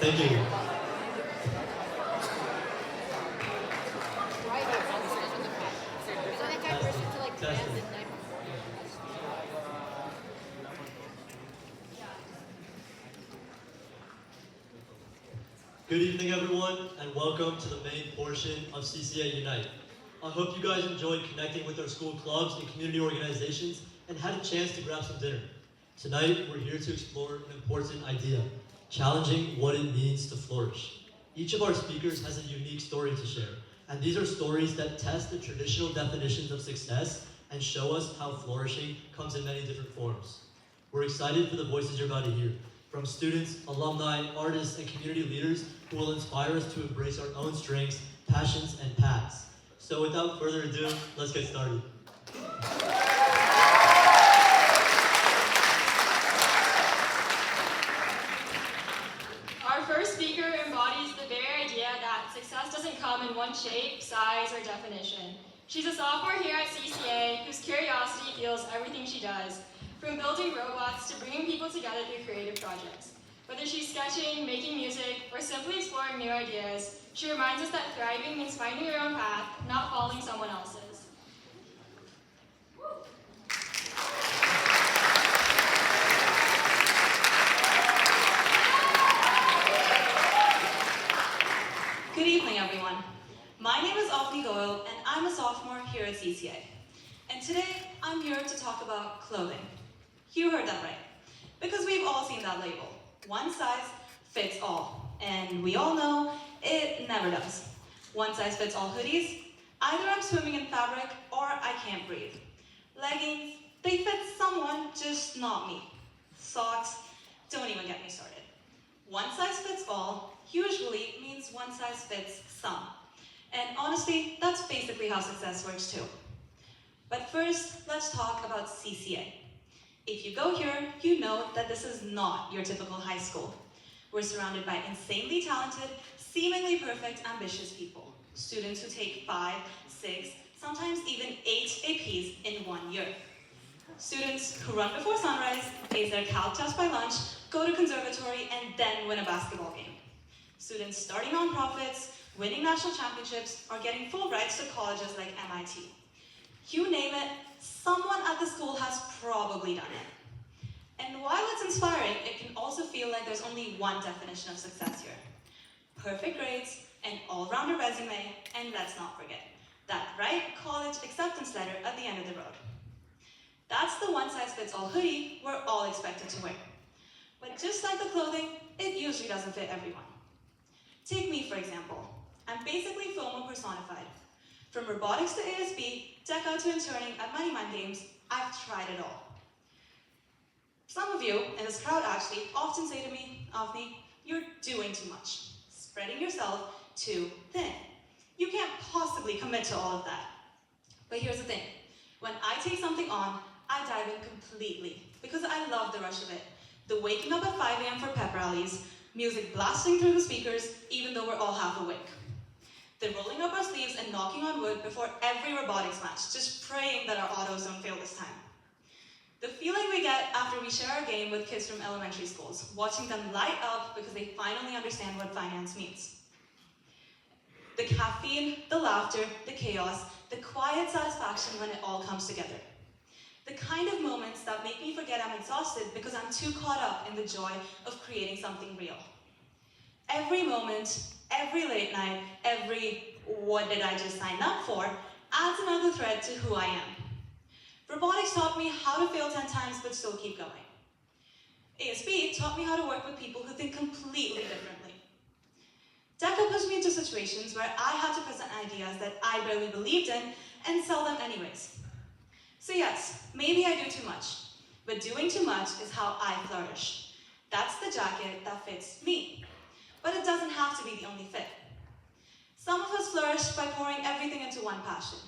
Thank you. Testing. Good evening, everyone, and welcome to the main portion of CCA UNITE. I hope you guys enjoyed connecting with our school clubs and community organizations and had a chance to grab some dinner. Tonight, we're here to explore an important idea, challenging what it means to flourish. Each of our speakers has a unique story to share, and these are stories that test the traditional definitions of success and show us how flourishing comes in many different forms. We're excited for the voices you're about to hear, from students, alumni, artists, and community leaders who will inspire us to embrace our own strengths, passions, and paths. So without further ado, let's get started. Our first speaker embodies the very idea that success doesn't come in one shape, size, or definition. She's a sophomore here at CCA whose curiosity fuels everything she does, from building robots to bringing people together through creative projects. Whether she's sketching, making music, or simply exploring new ideas, she reminds us that thriving means finding your own path, not following someone else's. Good evening, everyone. My name is Goyle, and I'm a sophomore here at CCA. And today, I'm here to talk about clothing. You heard that right, because we've all seen that label. One size fits all, and we all know it never does. One size fits all hoodies, either I'm swimming in fabric or I can't breathe. Leggings, they fit someone, just not me. Socks, don't even get me started. One size fits all usually means one size fits some. And honestly, that's basically how success works too. But first, let's talk about CCA. If you go here, you know that this is not your typical high school. We're surrounded by insanely talented, seemingly perfect, ambitious people. Students who take 5, 6, sometimes even 8 APs in 1 year. Students who run before sunrise, ace their calc test by lunch, go to conservatory, and then win a basketball game. Students starting nonprofits, winning national championships, or getting full rights to colleges like MIT. You name it, someone at the school has probably done it. And while it's inspiring, it can also feel like there's only one definition of success here. Perfect grades, an all-rounder resume, and let's not forget, that bright college acceptance letter at the end of the road. That's the one-size-fits-all hoodie we're all expected to wear. But just like the clothing, it usually doesn't fit everyone. Take me, for example. I'm basically FOMO personified. From robotics to ASB, tech out to interning at Money Mind Games, I've tried it all. Some of you in this crowd actually often say to me, Avni, you're doing too much. Spreading yourself too thin. You can't possibly commit to all of that. But here's the thing. When I take something on, I dive in completely because I love the rush of it. The waking up at 5 a.m. for pep rallies, music blasting through the speakers, even though we're all half awake. The rolling up our sleeves and knocking on wood before every robotics match, just praying that our autos don't fail this time. The feeling we get after we share our game with kids from elementary schools, watching them light up because they finally understand what finance means. The caffeine, the laughter, the chaos, the quiet satisfaction when it all comes together. The kind of moments that make me forget I'm exhausted because I'm too caught up in the joy of creating something real. Every moment, every late night, every what did I just sign up for adds another thread to who I am. Robotics taught me how to fail 10 times but still keep going. ASB taught me how to work with people who think completely differently. DECA pushed me into situations where I had to present ideas that I barely believed in and sell them anyways. So yes, maybe I do too much, but doing too much is how I flourish. That's the jacket that fits me. But it doesn't have to be the only fit. Some of us flourish by pouring everything into one passion,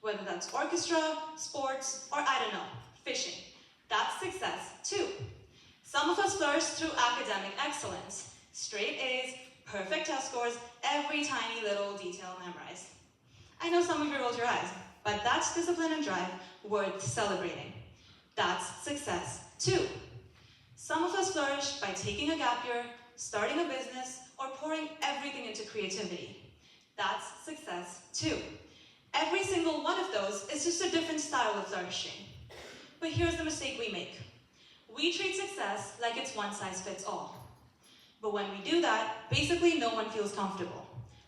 whether that's orchestra, sports, or I don't know, fishing. That's success too. Some of us flourish through academic excellence, straight A's, perfect test scores, every tiny little detail memorized. I know some of you rolled your eyes, but that's discipline and drive worth celebrating. That's success too. Some of us flourish by taking a gap year, starting a business, or pouring everything into creativity. That's success too. Every single one of those is just a different style of flourishing. But here's the mistake we make. We treat success like it's one size fits all. But when we do that, basically no one feels comfortable.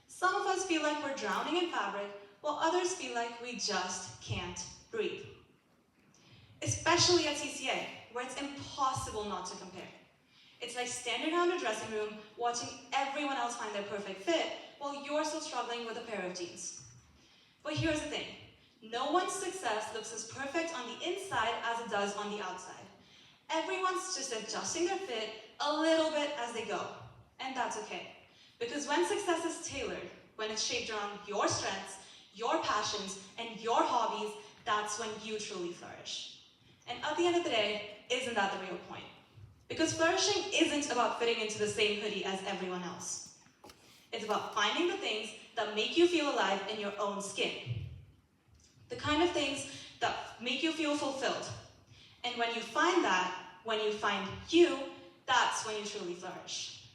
Some of us feel like we're drowning in fabric, while others feel like we just can't breathe. Especially at CCA, where it's impossible not to compare. It's like standing around a dressing room, watching everyone else find their perfect fit, while you're still struggling with a pair of jeans. But here's the thing. No one's success looks as perfect on the inside as it does on the outside. Everyone's just adjusting their fit a little bit as they go. And that's okay. Because when success is tailored, when it's shaped around your strengths, your passions, and your hobbies, that's when you truly flourish. And at the end of the day, isn't that the real point? Because flourishing isn't about fitting into the same hoodie as everyone else. It's about finding the things that make you feel alive in your own skin. The kind of things that make you feel fulfilled. And when you find that, when you find you, that's when you truly flourish.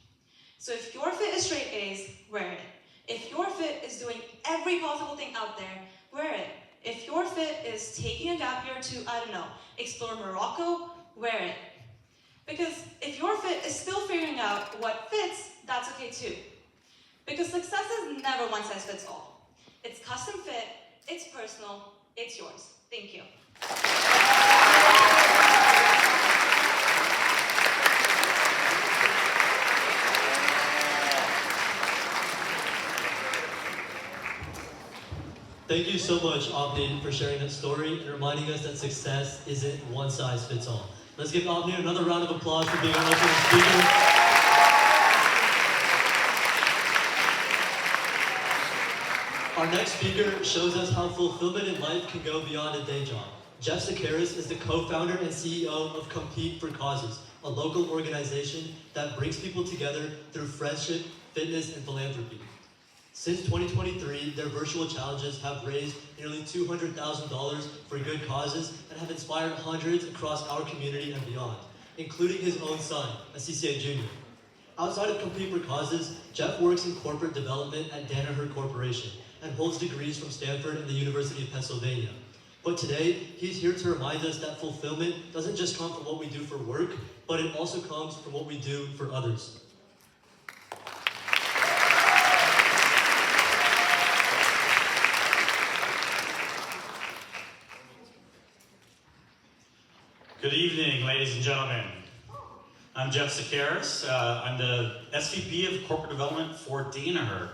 So if your fit is straight A's, wear it. If your fit is doing every possible thing out there, wear it. If your fit is taking a gap year to, explore Morocco, wear it. Because if your fit is still figuring out what fits, that's okay too. Because success is never one size fits all. It's custom fit, it's personal, it's yours. Thank you. Thank you so much, Avni, for sharing that story and reminding us that success isn't one size fits all. Let's give Avni another round of applause for being our opening speaker. Our next speaker shows us how fulfillment in life can go beyond a day job. Jeff Sakaris is the co-founder and CEO of Compete for Causes, a local organization that brings people together through friendship, fitness, and philanthropy. Since 2023, their virtual challenges have raised nearly $200,000 for good causes and have inspired hundreds across our community and beyond, including his own son, a CCA junior. Outside of Compete for Causes, Jeff works in corporate development at Danaher Corporation and holds degrees from Stanford and the University of Pennsylvania. But today, he's here to remind us that fulfillment doesn't just come from what we do for work, but it also comes from what we do for others. Good evening, ladies and gentlemen. I'm Jeff Sakaris. I'm the SVP of Corporate Development for Danaher.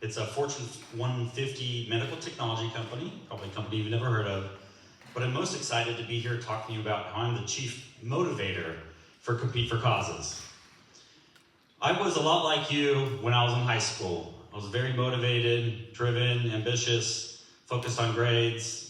It's a Fortune 150 medical technology company, probably a company you've never heard of. But I'm most excited to be here talking to you about how I'm the chief motivator for Compete for Causes. I was a lot like you when I was in high school. I was very motivated, driven, ambitious, focused on grades.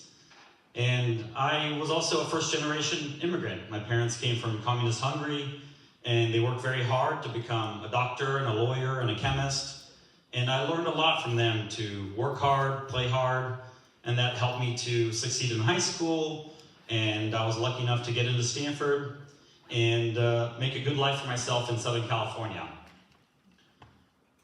And I was also a first-generation immigrant. My parents came from communist Hungary, and they worked very hard to become a doctor and a lawyer and a chemist. And I learned a lot from them to work hard, play hard, and that helped me to succeed in high school. And I was lucky enough to get into Stanford and make a good life for myself in Southern California.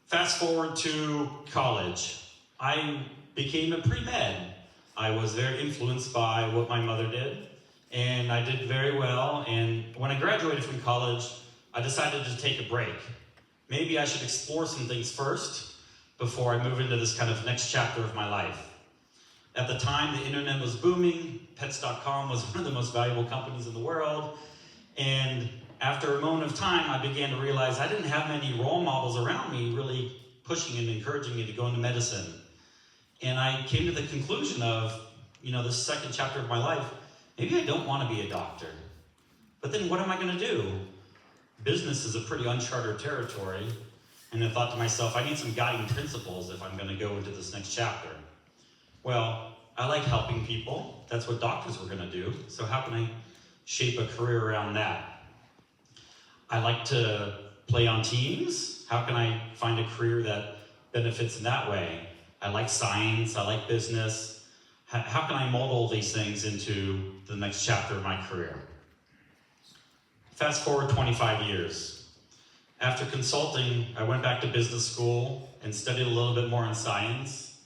Fast forward to college. I became a pre-med. I was very influenced by what my mother did, and I did very well. And when I graduated from college, I decided to take a break. Maybe I should explore some things first before I move into this kind of next chapter of my life. At the time, the internet was booming. Pets.com was one of the most valuable companies in the world. And after a moment of time, I began to realize I didn't have many role models around me really pushing and encouraging me to go into medicine. And I came to the conclusion of, this second chapter of my life, maybe I don't want to be a doctor. But then what am I going to do? Business is a pretty uncharted territory. And I thought to myself, I need some guiding principles if I'm going to go into this next chapter. Well, I like helping people. That's what doctors were going to do. So how can I shape a career around that? I like to play on teams. How can I find a career that benefits in that way? I like science, I like business. How can I mold all these things into the next chapter of my career? Fast forward 25 years. After consulting, I went back to business school and studied a little bit more in science.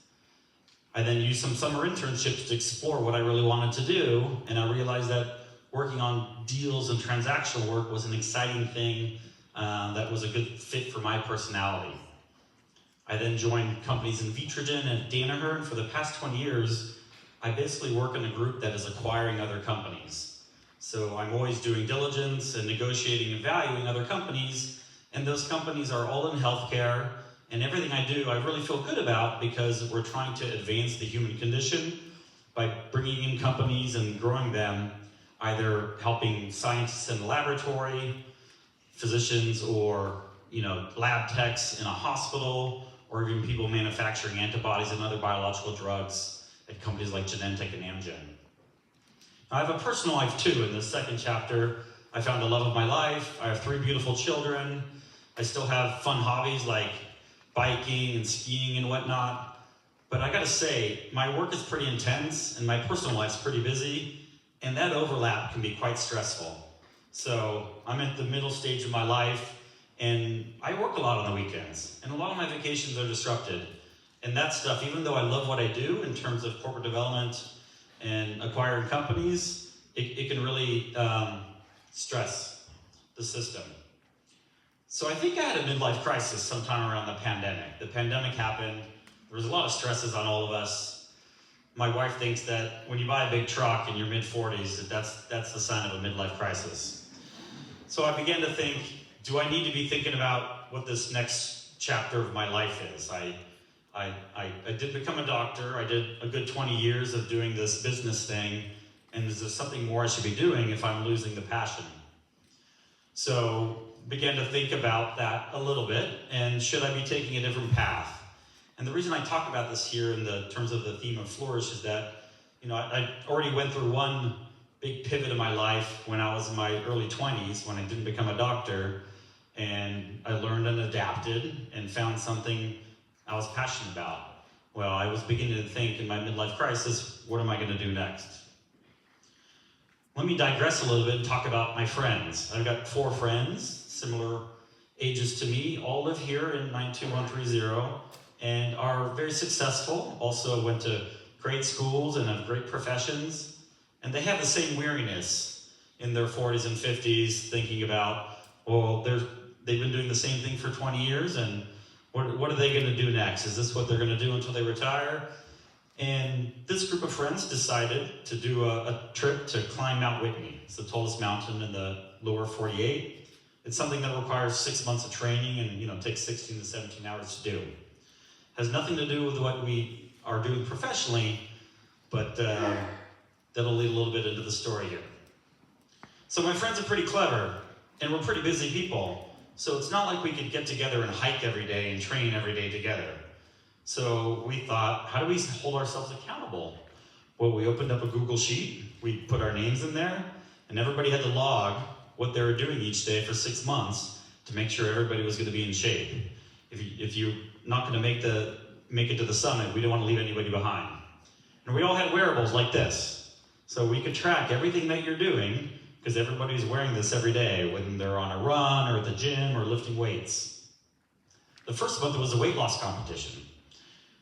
I then used some summer internships to explore what I really wanted to do, and I realized that working on deals and transactional work was an exciting thing that was a good fit for my personality. I then joined companies in Vitrogen and Danaher, and for the past 20 years, I basically work in a group that is acquiring other companies. So I'm always doing diligence and negotiating and valuing other companies, and those companies are all in healthcare, and everything I do I really feel good about because we're trying to advance the human condition by bringing in companies and growing them, either helping scientists in the laboratory, physicians, or lab techs in a hospital, or even people manufacturing antibodies and other biological drugs at companies like Genentech and Amgen. I have a personal life too. In the second chapter, I found the love of my life. I have 3 beautiful children. I still have fun hobbies like biking and skiing and whatnot. But I gotta say, my work is pretty intense and my personal life's pretty busy, and that overlap can be quite stressful. So I'm at the middle stage of my life, and I work a lot on the weekends, and a lot of my vacations are disrupted. And that stuff, even though I love what I do in terms of corporate development and acquiring companies, it can really stress the system. So I think I had a midlife crisis sometime around the pandemic. The pandemic happened, there was a lot of stresses on all of us. My wife thinks that when you buy a big truck in your mid-40s, that's the sign of a midlife crisis. So I began to think, do I need to be thinking about what this next chapter of my life is? I did become a doctor. I did a good 20 years of doing this business thing, and is there something more I should be doing if I'm losing the passion? So began to think about that a little bit, and should I be taking a different path? And the reason I talk about this here in the terms of the theme of Flourish is that, I already went through one big pivot in my life when I was in my early 20s, when I didn't become a doctor, and I learned and adapted and found something I was passionate about. Well, I was beginning to think in my midlife crisis, what am I going to do next? Let me digress a little bit and talk about my friends. I've got 4 friends, similar ages to me, all live here in 92130 and are very successful, also went to great schools and have great professions, and they have the same weariness in their 40s and 50s, thinking about, well, they've been doing the same thing for 20 years, and what are they going to do next? Is this what they're going to do until they retire? And this group of friends decided to do a trip to climb Mount Whitney. It's the tallest mountain in the lower 48. It's something that requires 6 months of training and takes 16 to 17 hours to do. Has nothing to do with what we are doing professionally, but that'll lead a little bit into the story here. So my friends are pretty clever, and we're pretty busy people. So it's not like we could get together and hike every day and train every day together. So we thought, how do we hold ourselves accountable? Well, we opened up a Google Sheet, we put our names in there, and everybody had to log what they were doing each day for 6 months to make sure everybody was going to be in shape. If you're not going to make it to the summit, we don't want to leave anybody behind. And we all had wearables like this. So we could track everything that you're doing, because everybody's wearing this every day, when they're on a run or at the gym or lifting weights. The first month was a weight loss competition.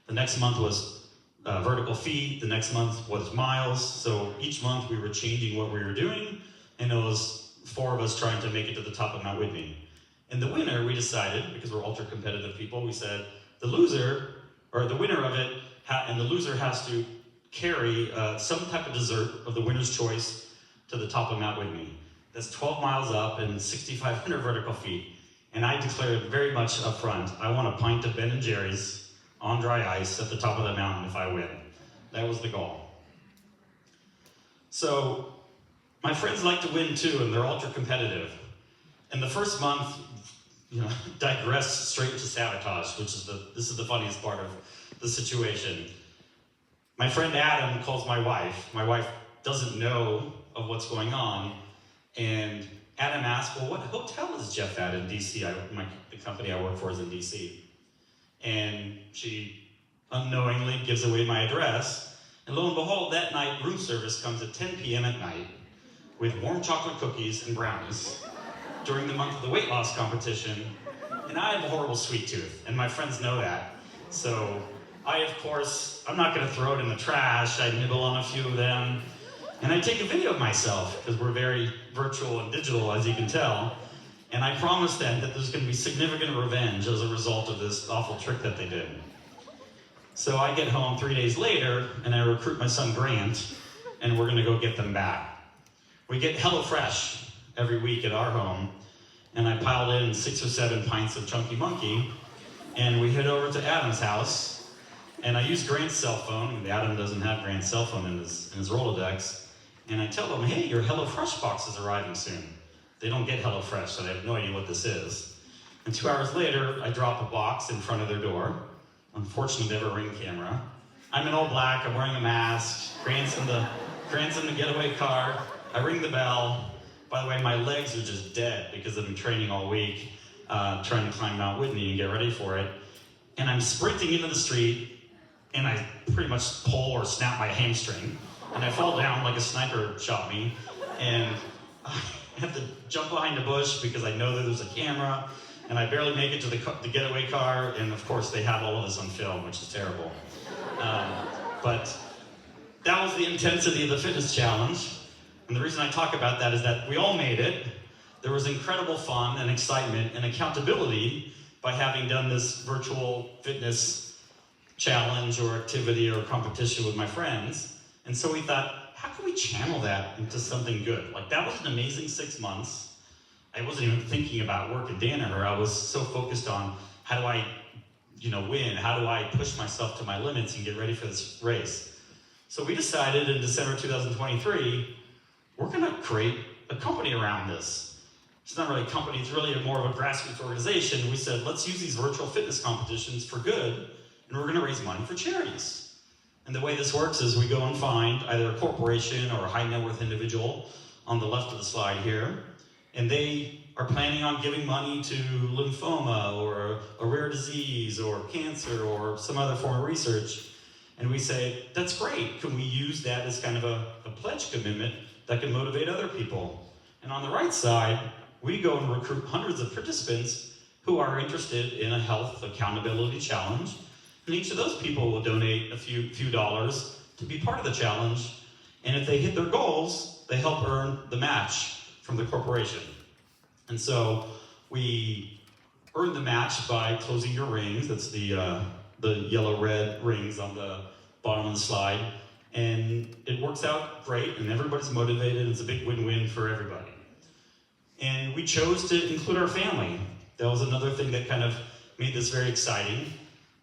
The next month was vertical feet. The next month was miles. So each month we were changing what we were doing, and it was 4 of us trying to make it to the top of Mount Whitney. And the winner, we decided, because we're ultra competitive people, we said the loser, or the winner of it, and the loser has to carry some type of dessert of the winner's choice to the top of Mount Whitney. That's 12 miles up and 6,500 vertical feet. And I declared very much up front, I want a pint of Ben & Jerry's on dry ice at the top of the mountain if I win. That was the goal. So my friends like to win too, and they're ultra competitive. And the first month, digressed straight to sabotage, which is this is the funniest part of the situation. My friend Adam calls my wife. My wife doesn't know of what's going on, and Adam asks, well, what hotel is Jeff at in DC? The company I work for is in DC. And she unknowingly gives away my address, and lo and behold, that night room service comes at 10 p.m. at night with warm chocolate cookies and brownies during the month of the weight loss competition, And I have a horrible sweet tooth, and my friends know that. So I, of course, I'm not gonna throw it in the trash. I nibble on a few of them. And I take a video of myself, because we're very virtual and digital, as you can tell. And I promised them that there's gonna be significant revenge as a result of this awful trick that they did. So I get home 3 days later, and I recruit my son Grant, and we're gonna go get them back. We get HelloFresh every week at our home, and I piled in 6 or 7 pints of Chunky Monkey, and we head over to Adam's house, and I use Grant's cell phone. Adam doesn't have Grant's cell phone in his Rolodex, and I tell them, hey, your HelloFresh box is arriving soon. They don't get HelloFresh, so they have no idea what this is. And 2 hours later, I drop a box in front of their door. Unfortunately, they have a Ring camera. I'm in all black, I'm wearing a mask, Grant's in the getaway car. I ring the bell. By the way, my legs are just dead because I've been training all week, trying to climb Mount Whitney and get ready for it. And I'm sprinting into the street, and I pretty much pull or snap my hamstring. And I fall down like a sniper shot me, and I have to jump behind a bush because I know that there's a camera, and I barely make it to the getaway car, and of course they have all of this on film, which is terrible. But that was the intensity of the fitness challenge. And the reason I talk about that is that we all made it. There was incredible fun and excitement and accountability by having done this virtual fitness challenge or activity or competition with my friends. And so we thought, how can we channel that into something good? Like, that was an amazing 6 months. I wasn't even thinking about work at Danaher. I was so focused on how do I, win? How do I push myself to my limits and get ready for this race? So we decided in December 2023, we're gonna create a company around this. It's not really a company, it's really more of a grassroots organization. We said, let's use these virtual fitness competitions for good, and we're gonna raise money for charities. And the way this works is we go and find either a corporation or a high net worth individual on the left of the slide here, and they are planning on giving money to lymphoma or a rare disease or cancer or some other form of research. And we say, that's great. Can we use that as kind of a pledge commitment that can motivate other people? And on the right side, we go and recruit hundreds of participants who are interested in a health accountability challenge. And each of those people will donate a few dollars to be part of the challenge. And if they hit their goals, they help earn the match from the corporation. And so we earn the match by closing your rings. That's the yellow-red rings on the bottom of the slide. And it works out great, and everybody's motivated. It's a big win-win for everybody. And we chose to include our family. That was another thing that kind of made this very exciting.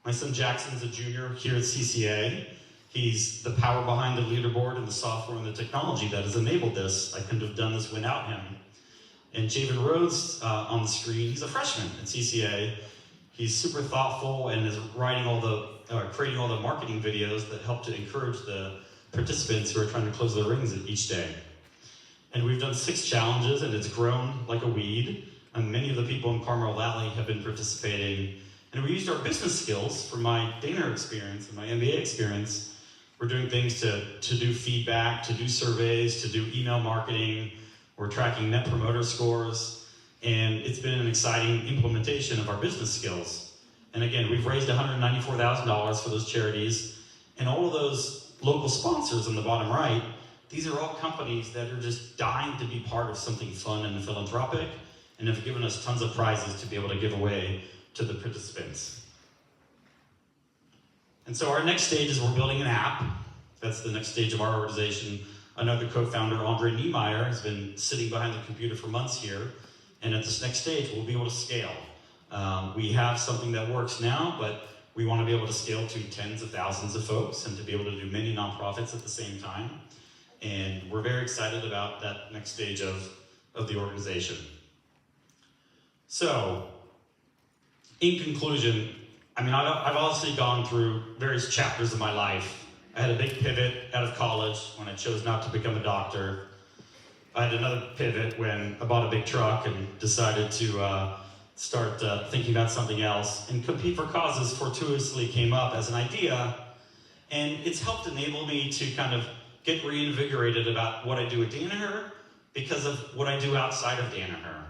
My son Jackson's a junior here at CCA. He's the power behind the leaderboard and the software and the technology that has enabled this. I couldn't have done this without him. And Javen Rhodes on the screen, he's a freshman at CCA. He's super thoughtful and is creating all the marketing videos that help to encourage the participants who are trying to close their rings each day. And we've done 6 challenges, and it's grown like a weed. And many of the people in Carmel Valley have been participating. And we used our business skills from my Danaher experience and my MBA experience. We're doing things to do feedback, to do surveys, to do email marketing. We're tracking net promoter scores. And it's been an exciting implementation of our business skills. And again, we've raised $194,000 for those charities. And all of those local sponsors on the bottom right, these are all companies that are just dying to be part of something fun and philanthropic, and have given us tons of prizes to be able to give away to the participants. And so our next stage is we're building an app. That's the next stage of our organization. Another co-founder, Andre Niemeyer, has been sitting behind the computer for months here. And at this next stage, we'll be able to scale. We have something that works now, but we want to be able to scale to tens of thousands of folks and to be able to do many nonprofits at the same time. And we're very excited about that next stage of the organization. So, in conclusion, I've obviously gone through various chapters of my life. I had a big pivot out of college when I chose not to become a doctor. I had another pivot when I bought a big truck and decided to start thinking about something else. And Compete for Causes fortuitously came up as an idea, and it's helped enable me to kind of get reinvigorated about what I do at Danaher because of what I do outside of Danaher.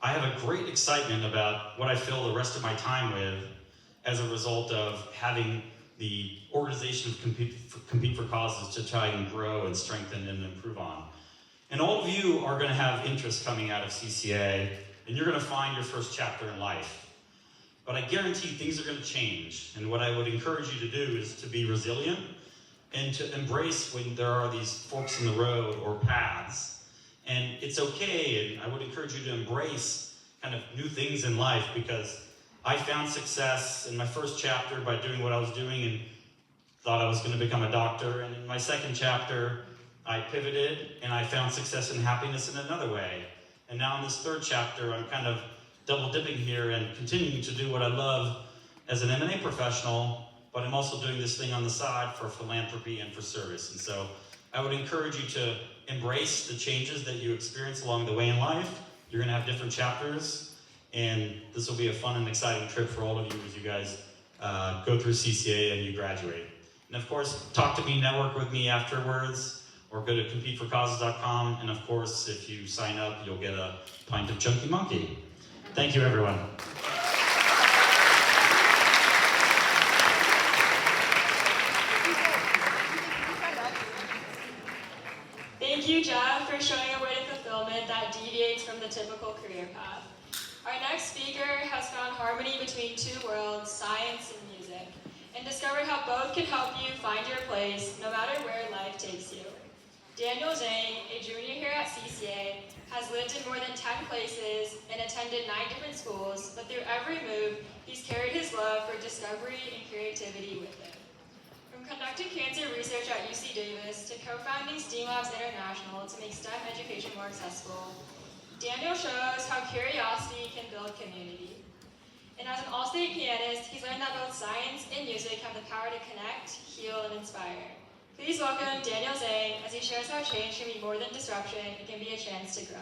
I have a great excitement about what I fill the rest of my time with as a result of having the organization of Compete for Causes to try and grow and strengthen and improve on. And all of you are going to have interest coming out of CCA, and you're going to find your first chapter in life. But I guarantee things are going to change, and what I would encourage you to do is to be resilient and to embrace when there are these forks in the road or paths. And it's okay, and I would encourage you to embrace kind of new things in life, because I found success in my first chapter by doing what I was doing and thought I was going to become a doctor. And in my second chapter, I pivoted and I found success and happiness in another way. And now in this third chapter, I'm kind of double dipping here and continuing to do what I love as an M&A professional, but I'm also doing this thing on the side for philanthropy and for service. And so I would encourage you to embrace the changes that you experience along the way in life. You're going to have different chapters, and this will be a fun and exciting trip for all of you as you guys go through CCA and you graduate. And of course, talk to me, network with me afterwards, or go to competeforcauses.com. And of course, if you sign up, you'll get a pint of Chunky Monkey. Thank you, everyone. Thank you, Jeff, for showing a way to fulfillment that deviates from the typical career path. Our next speaker has found harmony between two worlds, science and music, and discovered how both can help you find your place no matter where life takes you. Daniel Zhang, a junior here at CCA, has lived in more than 10 places and attended 9 different schools, but through every move, he's carried his love for discovery and creativity with him. From conducting cancer research at UC Davis to co-founding STEAM Labs International to make STEM education more accessible, Daniel shows how curiosity can build community. And as an all-state pianist, he's learned that both science and music have the power to connect, heal, and inspire. Please welcome Daniel Zhang as he shares how change can be more than disruption, it can be a chance to grow.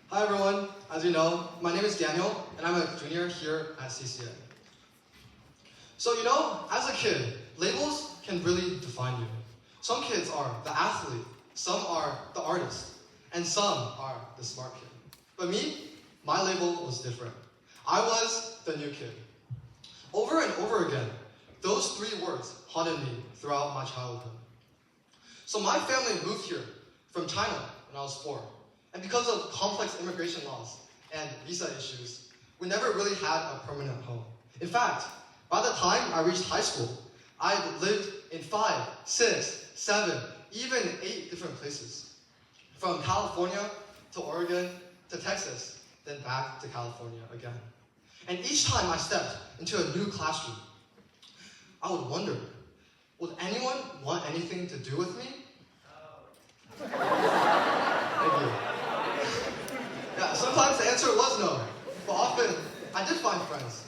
Hi everyone, as you know, my name is Daniel, and I'm a junior here at CCA. So as a kid, labels can really define you. Some kids are the athlete, some are the artist, and some are the smart kid. But me, my label was different. I was the new kid. Over and over again, those 3 words haunted me throughout my childhood. So my family moved here from China when I was 4. And because of complex immigration laws and visa issues, we never really had a permanent home. In fact, by the time I reached high school, I had lived in 5, 6, 7, even 8 different places. From California to Oregon to Texas, then back to California again. And each time I stepped into a new classroom, I would wonder, would anyone want anything to do with me? Thank you. Yeah, sometimes the answer was no, but often I did find friends.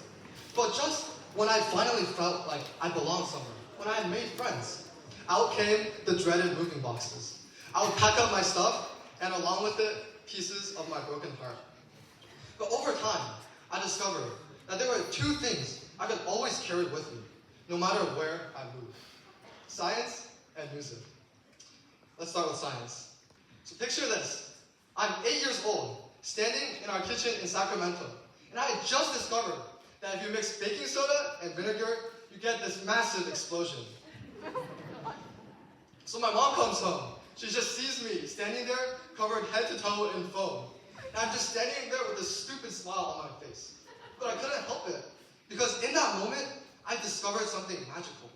But just when I finally felt like I belonged somewhere, when I had made friends, out came the dreaded moving boxes. I would pack up my stuff, and along with it, pieces of my broken heart. But over time, I discovered that there were 2 things I could always carry with me, no matter where I moved: science and music. Let's start with science. So picture this. I'm 8 years old, standing in our kitchen in Sacramento, and I had just discovered that if you mix baking soda and vinegar, you get this massive explosion. So my mom comes home. She just sees me standing there, covered head to toe in foam. And I'm just standing there with this stupid smile on my face. But I couldn't help it, because in that moment, I discovered something magical.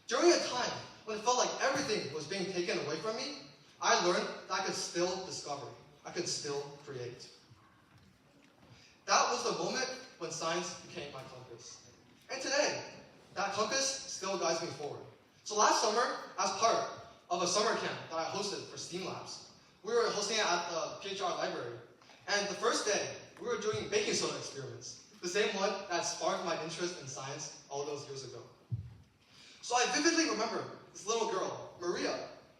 During a time when it felt like everything was being taken away from me, I learned that I could still discover. I could still create. That was the moment when science became my compass. And today, that compass still guides me forward. So last summer, as part of a summer camp that I hosted for STEAM Labs, we were hosting it at the PHR library. And the first day, we were doing baking soda experiments, the same one that sparked my interest in science all those years ago. So I vividly remember this little girl, Maria.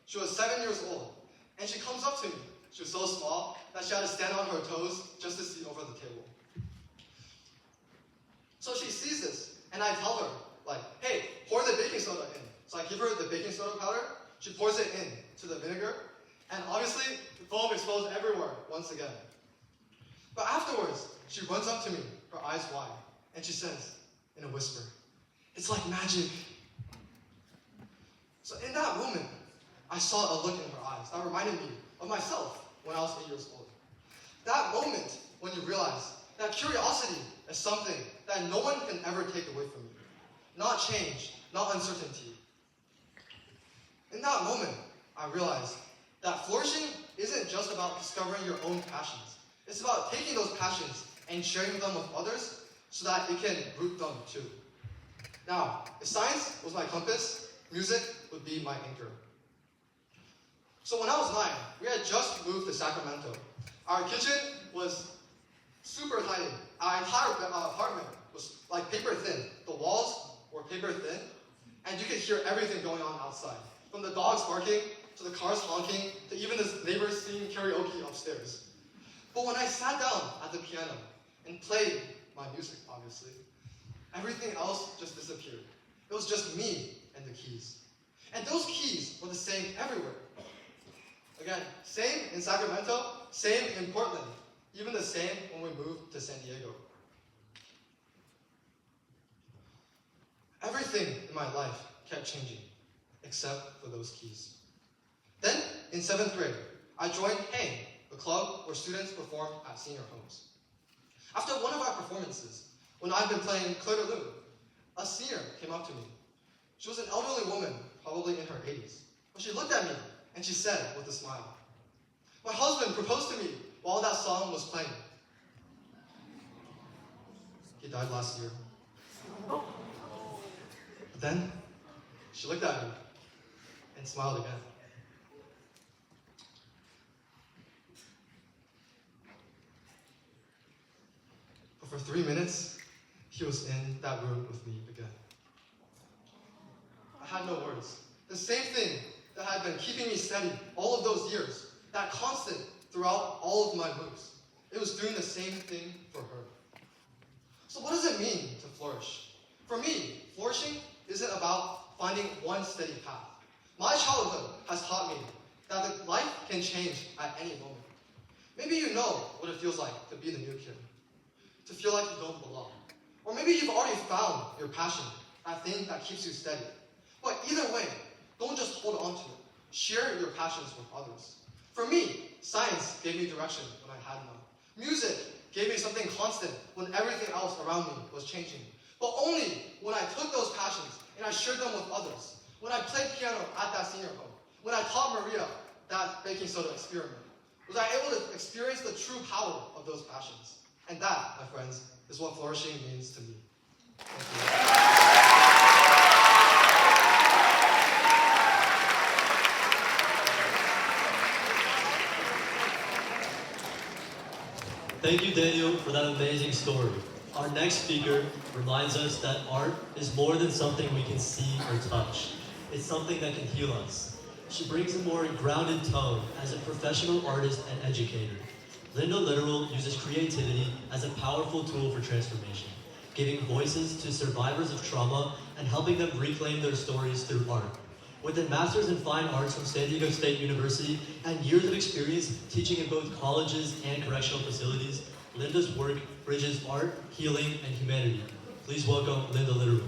She was 7 years old, and she comes up to me. She was so small that she had to stand on her toes just to see over the table. So she sees this, and I tell her, hey, pour the baking soda in. So So I give her the baking soda powder, she pours it in to the vinegar, and obviously the foam exposed everywhere once again. But afterwards, she runs up to me, her eyes wide, and she says, in a whisper, "It's like magic." So in that moment, I saw a look in her eyes that reminded me of myself when I was 8 years old. That moment when you realize that curiosity is something that no one can ever take away from you. Not change, not uncertainty. In that moment, I realized that flourishing isn't just about discovering your own passions. It's about taking those passions and sharing them with others so that it can root them too. Now, if science was my compass, music would be my anchor. So when I was 9, we had just moved to Sacramento. Our kitchen was super tiny. Our entire apartment was like paper thin. The walls were paper thin, and you could hear everything going on outside. From the dogs barking, to the cars honking, to even the neighbors singing karaoke upstairs. But when I sat down at the piano and played my music, obviously, everything else just disappeared. It was just me and the keys. And those keys were the same everywhere. Again, same in Sacramento, same in Portland, even the same when we moved to San Diego. Everything in my life kept changing, except for those keys. Then, in 7th grade, I joined HANG, the club where students perform at senior homes. After one of our performances, when I'd been playing Claire de Lune, a senior came up to me. She was an elderly woman, probably in her 80s. But she looked at me, and she said with a smile, "My husband proposed to me while that song was playing. He died last year." But then, she looked at me and smiled again. But for 3 minutes, he was in that room with me again. I had no words. The same thing that had been keeping me steady all of those years, that constant throughout all of my moves, it was doing the same thing for her. So what does it mean to flourish? For me, flourishing isn't about finding one steady path. My childhood has taught me that life can change at any moment. Maybe you know what it feels like to be the new kid, to feel like you don't belong. Or maybe you've already found your passion, that thing that keeps you steady. But either way, don't just hold on to it. Share your passions with others. For me, science gave me direction when I had none. Music gave me something constant when everything else around me was changing. But only when I took those passions and I shared them with others. When I played piano at that senior home. When I taught Maria that baking soda experiment. Was I able to experience the true power of those passions. And that, my friends, is what flourishing means to me. Thank you. Thank you, Daniel, for that amazing story. Our next speaker reminds us that art is more than something we can see or touch. It's something that can heal us. She brings a more grounded tone as a professional artist and educator. Linda Literal uses creativity as a powerful tool for transformation, giving voices to survivors of trauma and helping them reclaim their stories through art. With a master's in fine arts from San Diego State University and years of experience teaching in both colleges and correctional facilities, Linda's work bridges art, healing, and humanity. Please welcome Linda Literal.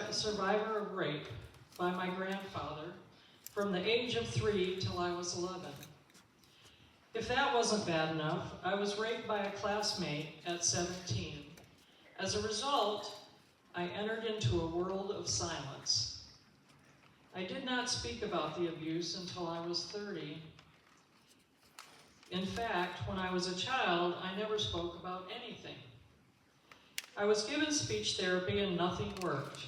A survivor of rape by my grandfather from the age of 3 till I was 11. If that wasn't bad enough, I was raped by a classmate at 17. As a result, I entered into a world of silence. I did not speak about the abuse until I was 30. In fact, when I was a child, I never spoke about anything. I was given speech therapy and nothing worked.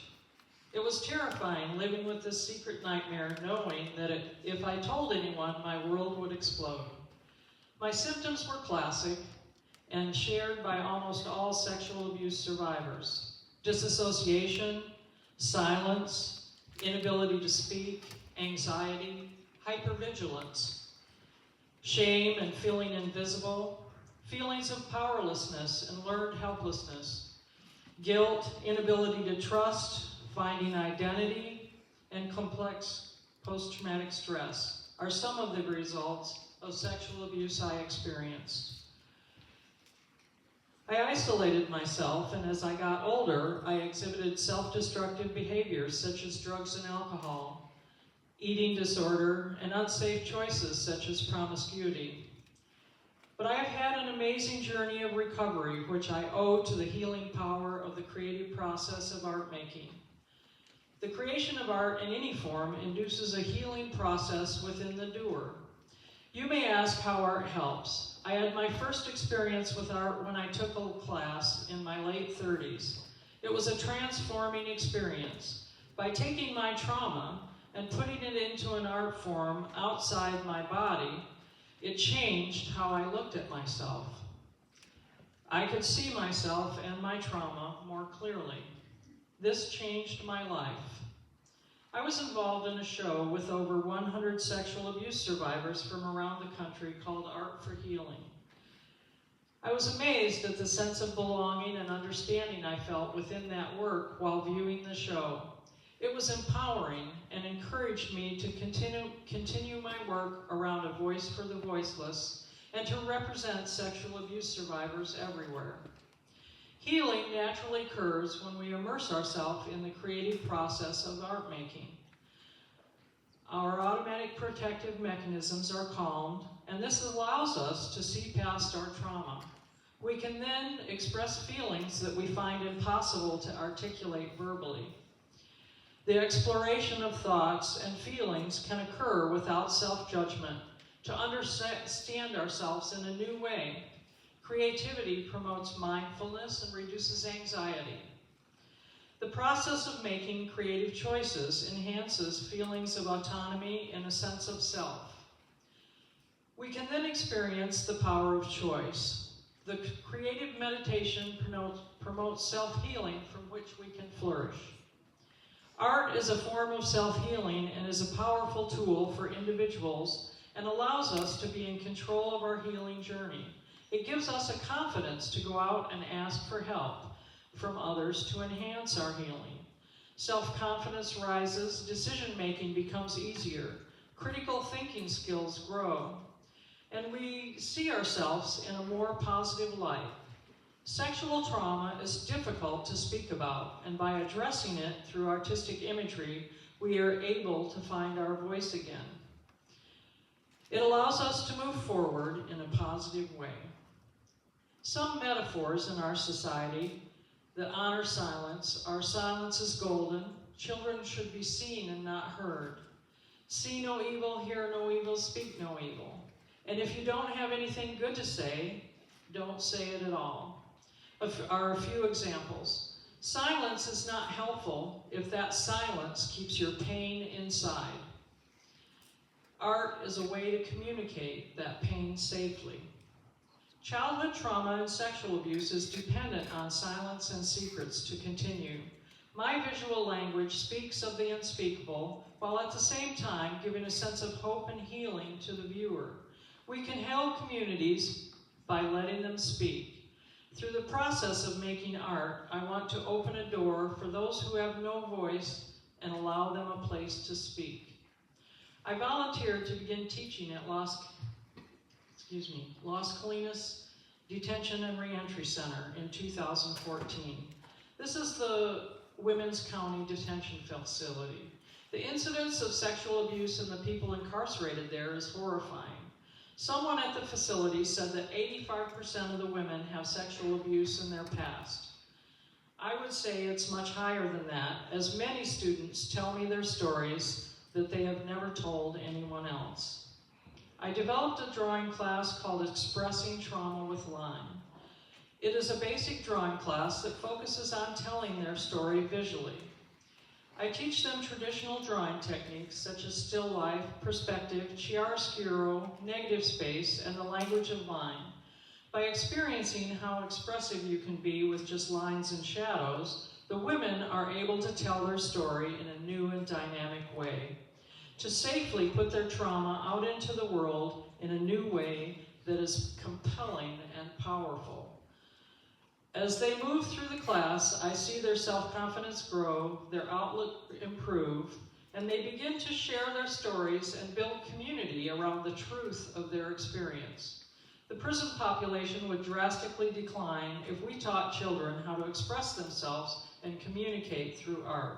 It was terrifying living with this secret nightmare, knowing that if I told anyone, my world would explode. My symptoms were classic and shared by almost all sexual abuse survivors. disassociation, silence, inability to speak, anxiety, hypervigilance, shame and feeling invisible, feelings of powerlessness and learned helplessness, guilt, inability to trust, finding identity, and complex post-traumatic stress are some of the results of sexual abuse I experienced. I isolated myself, and as I got older, I exhibited self-destructive behaviors such as drugs and alcohol, eating disorder, and unsafe choices such as promiscuity. But I have had an amazing journey of recovery, which I owe to the healing power of the creative process of art making. The creation of art in any form induces a healing process within the doer. You may ask how art helps. I had my first experience with art when I took a class in my late 30s. It was a transforming experience. By taking my trauma and putting it into an art form outside my body, it changed how I looked at myself. I could see myself and my trauma more clearly. This changed my life. I was involved in a show with over 100 sexual abuse survivors from around the country called Art for Healing. I was amazed at the sense of belonging and understanding I felt within that work while viewing the show. It was empowering and encouraged me to continue my work around a voice for the voiceless and to represent sexual abuse survivors everywhere. Healing naturally occurs when we immerse ourselves in the creative process of art making. Our automatic protective mechanisms are calmed, and this allows us to see past our trauma. We can then express feelings that we find impossible to articulate verbally. The exploration of thoughts and feelings can occur without self-judgment to understand ourselves in a new way. Creativity promotes mindfulness and reduces anxiety. The process of making creative choices enhances feelings of autonomy and a sense of self. We can then experience the power of choice. The creative meditation promotes self-healing from which we can flourish. Art is a form of self-healing and is a powerful tool for individuals and allows us to be in control of our healing journey. It gives us a confidence to go out and ask for help from others to enhance our healing. Self-confidence rises, decision-making becomes easier, critical thinking skills grow, and we see ourselves in a more positive light. Sexual trauma is difficult to speak about, and by addressing it through artistic imagery, we are able to find our voice again. It allows us to move forward in a positive way. Some metaphors in our society that honor silence are silence is golden, children should be seen and not heard. See no evil, hear no evil, speak no evil. And if you don't have anything good to say, don't say it at all. Are a few examples. Silence is not helpful if that silence keeps your pain inside. Art is a way to communicate that pain safely. Childhood trauma and sexual abuse is dependent on silence and secrets to continue. My visual language speaks of the unspeakable, while at the same time giving a sense of hope and healing to the viewer. We can help communities by letting them speak. Through the process of making art, I want to open a door for those who have no voice and allow them a place to speak. I volunteered to begin teaching at Las Colinas Detention and Reentry Center in 2014. This is the Women's County Detention Facility. The incidence of sexual abuse in the people incarcerated there is horrifying. Someone at the facility said that 85% of the women have sexual abuse in their past. I would say it's much higher than that, as many students tell me their stories that they have never told anyone else. I developed a drawing class called Expressing Trauma with Line. It is a basic drawing class that focuses on telling their story visually. I teach them traditional drawing techniques such as still life, perspective, chiaroscuro, negative space, and the language of line. By experiencing how expressive you can be with just lines and shadows, The women are able to tell their story in a new and dynamic way, to safely put their trauma out into the world in a new way that is compelling and powerful. As they move through the class, I see their self-confidence grow, their outlook improve, and they begin to share their stories and build community around the truth of their experience. The prison population would drastically decline if we taught children how to express themselves and communicate through art.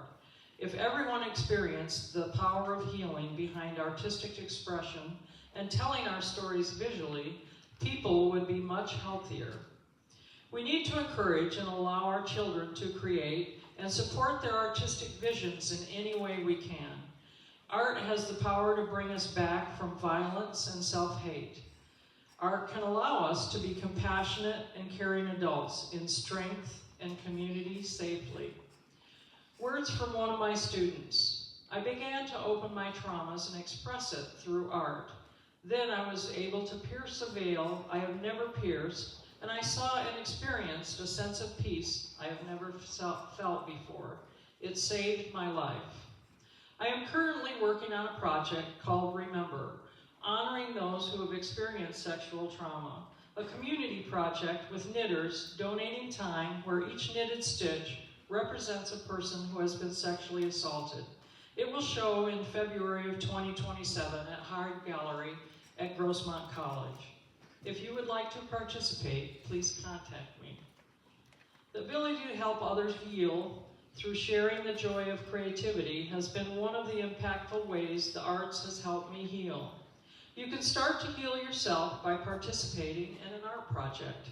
If everyone experienced the power of healing behind artistic expression and telling our stories visually, people would be much healthier. We need to encourage and allow our children to create and support their artistic visions in any way we can. Art has the power to bring us back from violence and self-hate. Art can allow us to be compassionate and caring adults in strength and community safely. Words from one of my students. I began to open my traumas and express it through art. Then I was able to pierce a veil I have never pierced, and I saw and experienced a sense of peace I have never felt before. It saved my life. I am currently working on a project called Remember, honoring those who have experienced sexual trauma, a community project with knitters donating time where each knitted stitch represents a person who has been sexually assaulted. It will show in February of 2027 at Hard Gallery at Grossmont College. If you would like to participate, please contact me. The ability to help others heal through sharing the joy of creativity has been one of the impactful ways the arts has helped me heal. You can start to heal yourself by participating in an art project.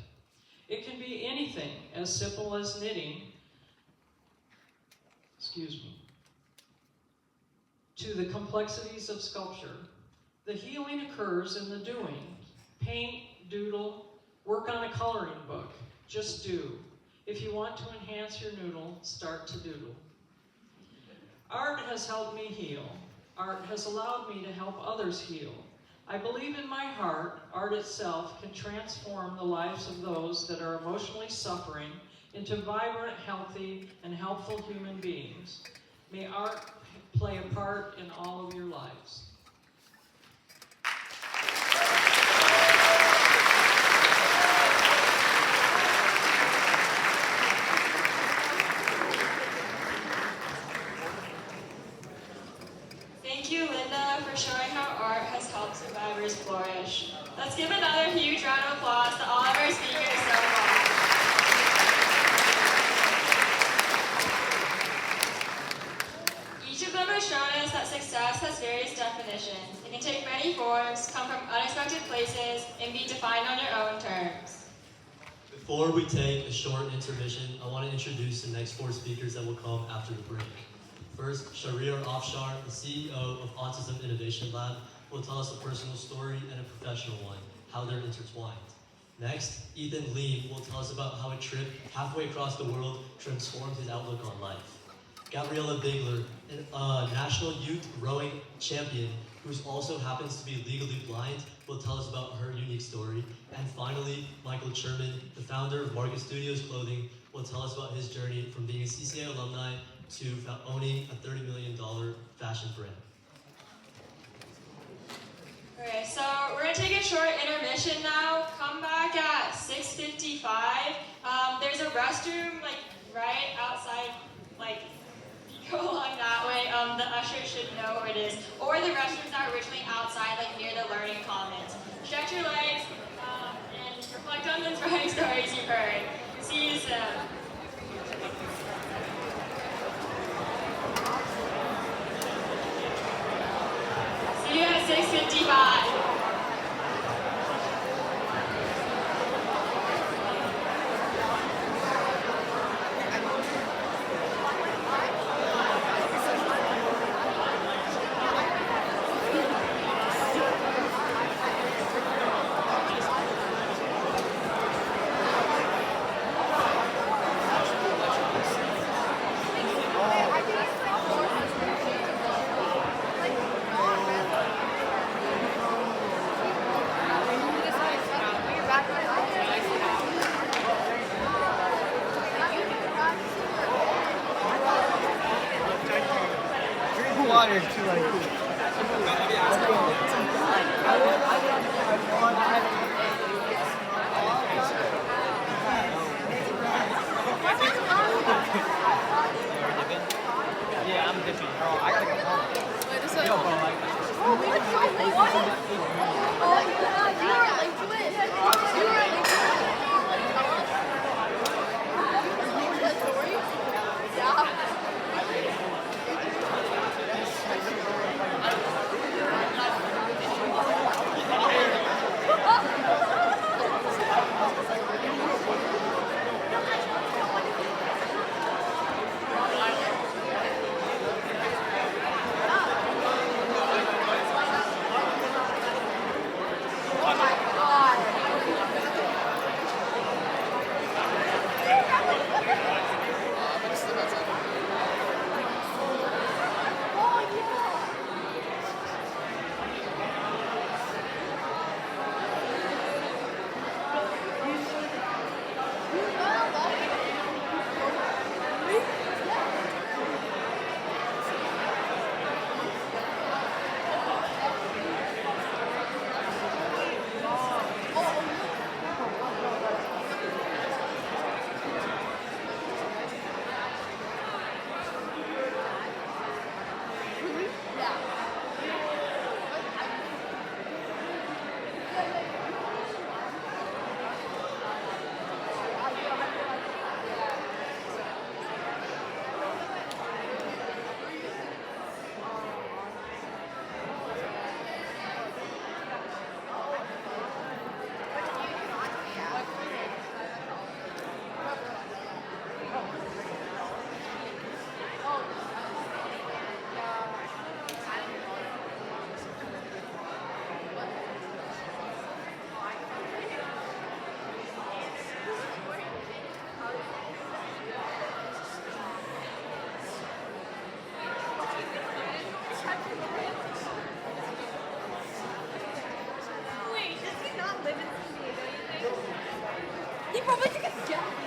It can be anything as simple as knitting, to the complexities of sculpture. The healing occurs in the doing. Paint, doodle, work on a coloring book. Just do. If you want to enhance your noodle, start to doodle. Art has helped me heal. Art has allowed me to help others heal. I believe in my heart, art itself can transform the lives of those that are emotionally suffering into vibrant, healthy, and helpful human beings. May art play a part in all of your lives. Thank you, Linda, for showing how art has helped survivors flourish. Let's give another huge round of applause to all of our speakers so far. Each of them has shown us that success has various definitions. It can take many forms, come from unexpected places, and be defined on your own terms. Before we take a short intermission, I want to introduce the next four speakers that will come after the break. First, Shahrir Afshar, the CEO of Autism Innovation Lab, will tell us a personal story and a professional one, how they're intertwined. Next, Ethan Leem will tell us about how a trip halfway across the world transformed his outlook on life. Gabriella Bigler, a national youth rowing champion who also happens to be legally blind, will tell us about her unique story. And finally, Michael Sherman, the founder of Market Studios Clothing, will tell us about his journey from being a CCA alumni to owning a $30 million fashion brand. Okay, so we're going to take a short intermission now. Come back at 6:55. There's a restroom right outside, if you go along that way, the usher should know where it is. Or the restrooms are originally outside, near the learning commons. Stretch your legs and reflect on the inspiring stories you've heard. See you soon. See you at 6:55. water to yeah, I'm dipping. Bro, I gotta go home. Wait a second. Yo, bro, like, oh, we were so late. Oh, yeah, you were late to it. You were late to it. That story? Yeah. He probably took a gap.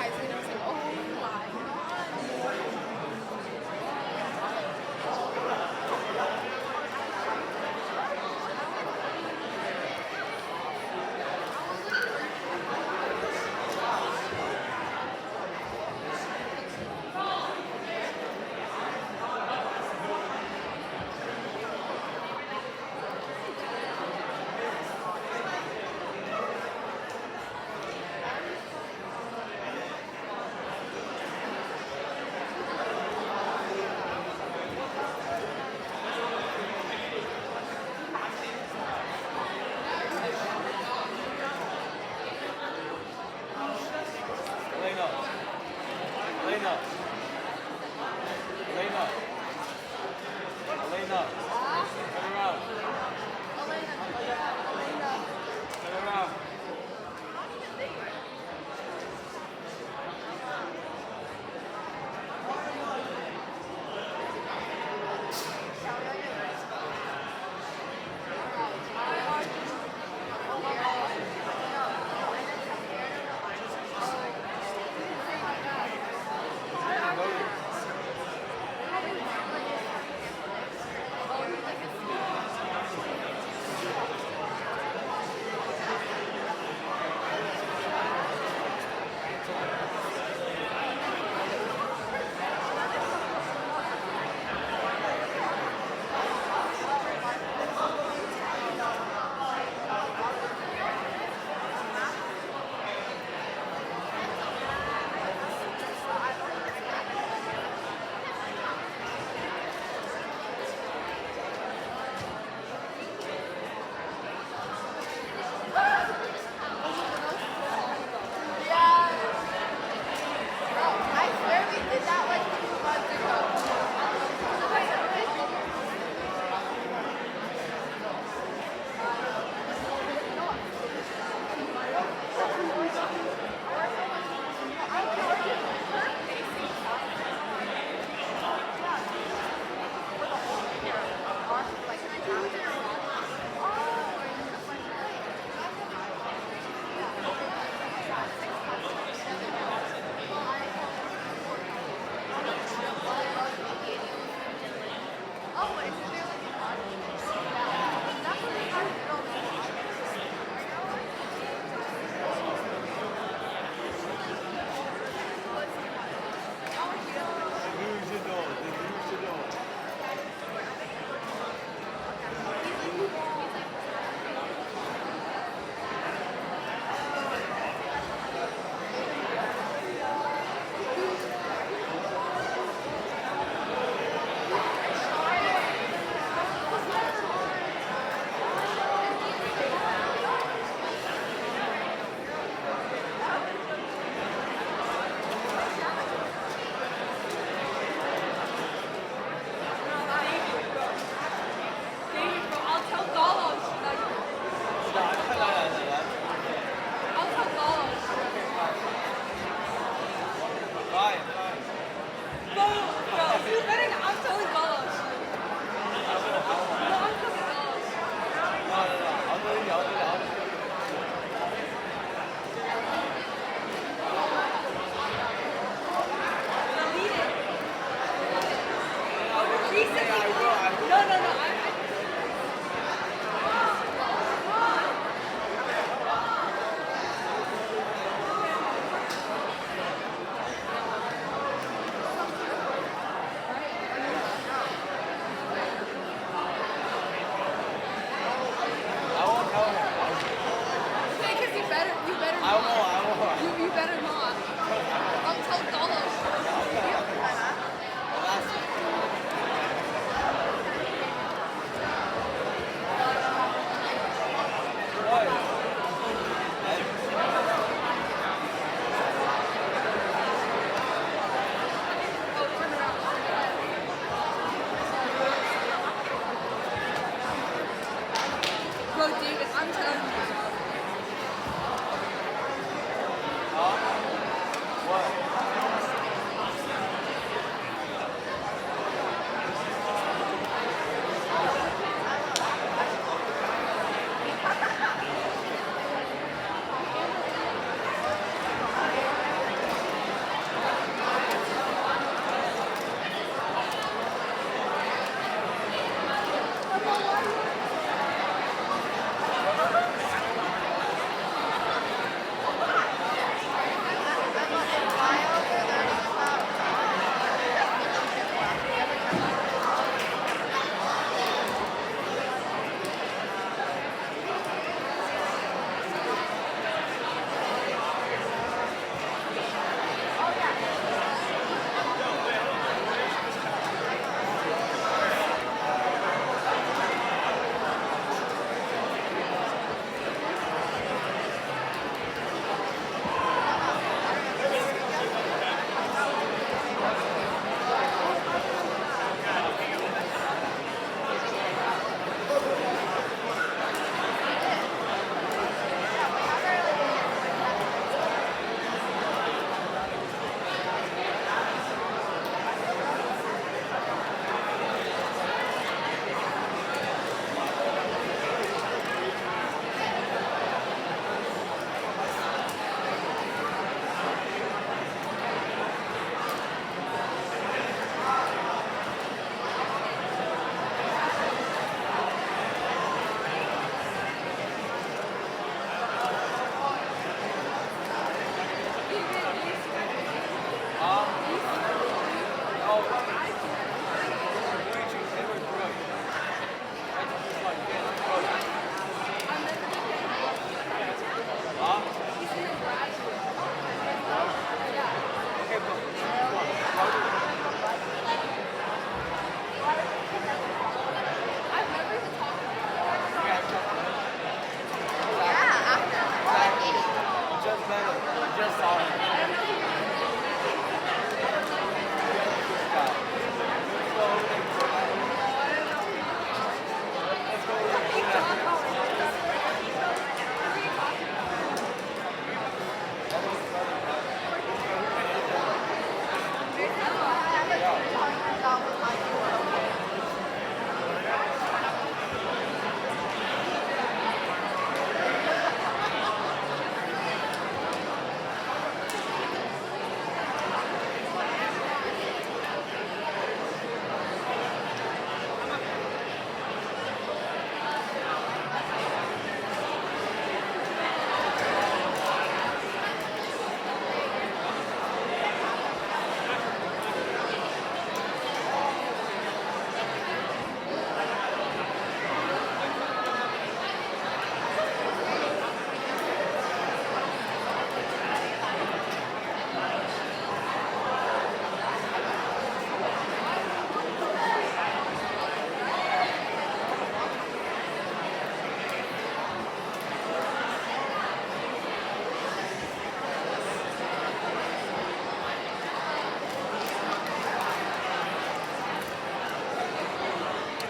guys, and I was like, oh my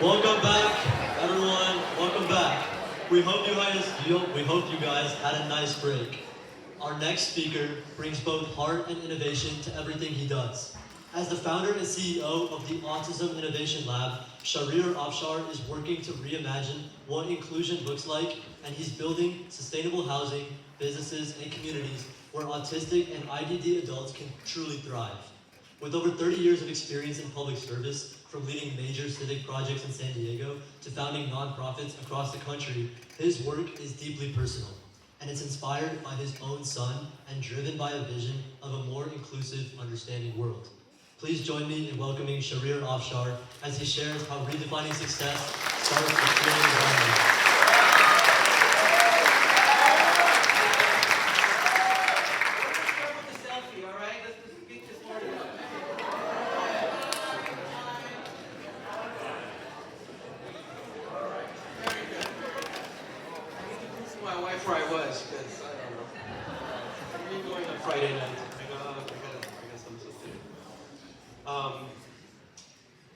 Welcome back, everyone. Welcome back. We hope you guys had a nice break. Our next speaker brings both heart and innovation to everything he does. As the founder and CEO of the Autism Innovation Lab, Shahrir Afshar is working to reimagine what inclusion looks like, and he's building sustainable housing, businesses, and communities where autistic and IDD adults can truly thrive. With over 30 years of experience in public service, from leading major civic projects in San Diego to founding nonprofits across the country, his work is deeply personal, and it's inspired by his own son and driven by a vision of a more inclusive, understanding world. Please join me in welcoming Shahrir Afshar as he shares how redefining success starts with creating environment.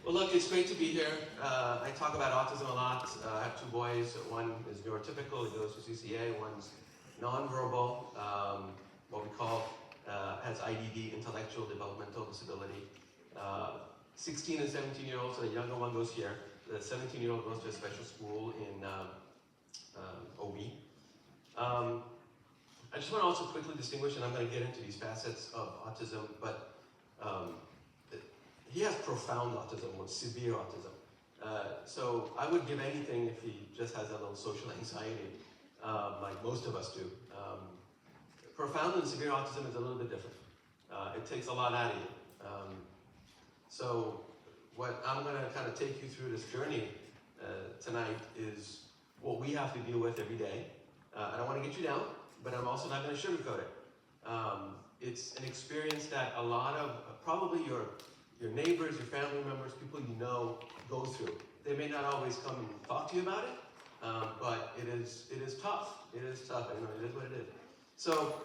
Well, look, it's great to be here. I talk about autism a lot. I have two boys. One is neurotypical, he goes to CCA. One's nonverbal, what we call, has IDD, intellectual developmental disability. 16 and 17-year-olds, so the younger one goes here. The 17-year-old goes to a special school in OB. I just want to also quickly distinguish, and I'm going to get into these facets of autism, but he has profound autism, or severe autism. So I would give anything if he just has a little social anxiety, like most of us do. Profound and severe autism is a little bit different. It takes a lot out of you. So what I'm going to kind of take you through this journey tonight is what we have to deal with every day. I don't want to get you down, but I'm also not going to sugarcoat it. It's an experience that a lot of, probably your neighbors, your family members, people you know go through. They may not always come and talk to you about it, but it is tough. It is tough. I know it is what it is. So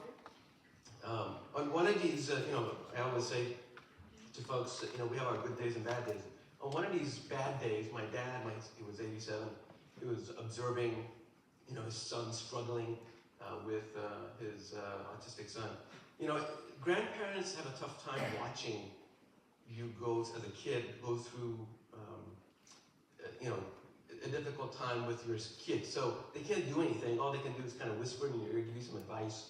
on one of these, I always say to folks, we have our good days and bad days. On one of these bad days, my dad, he was 87, he was observing, his son struggling with his autistic son. Grandparents have a tough time watching you as a kid, go through, a difficult time with your kid. So they can't do anything. All they can do is kind of whisper in your ear, give you some advice.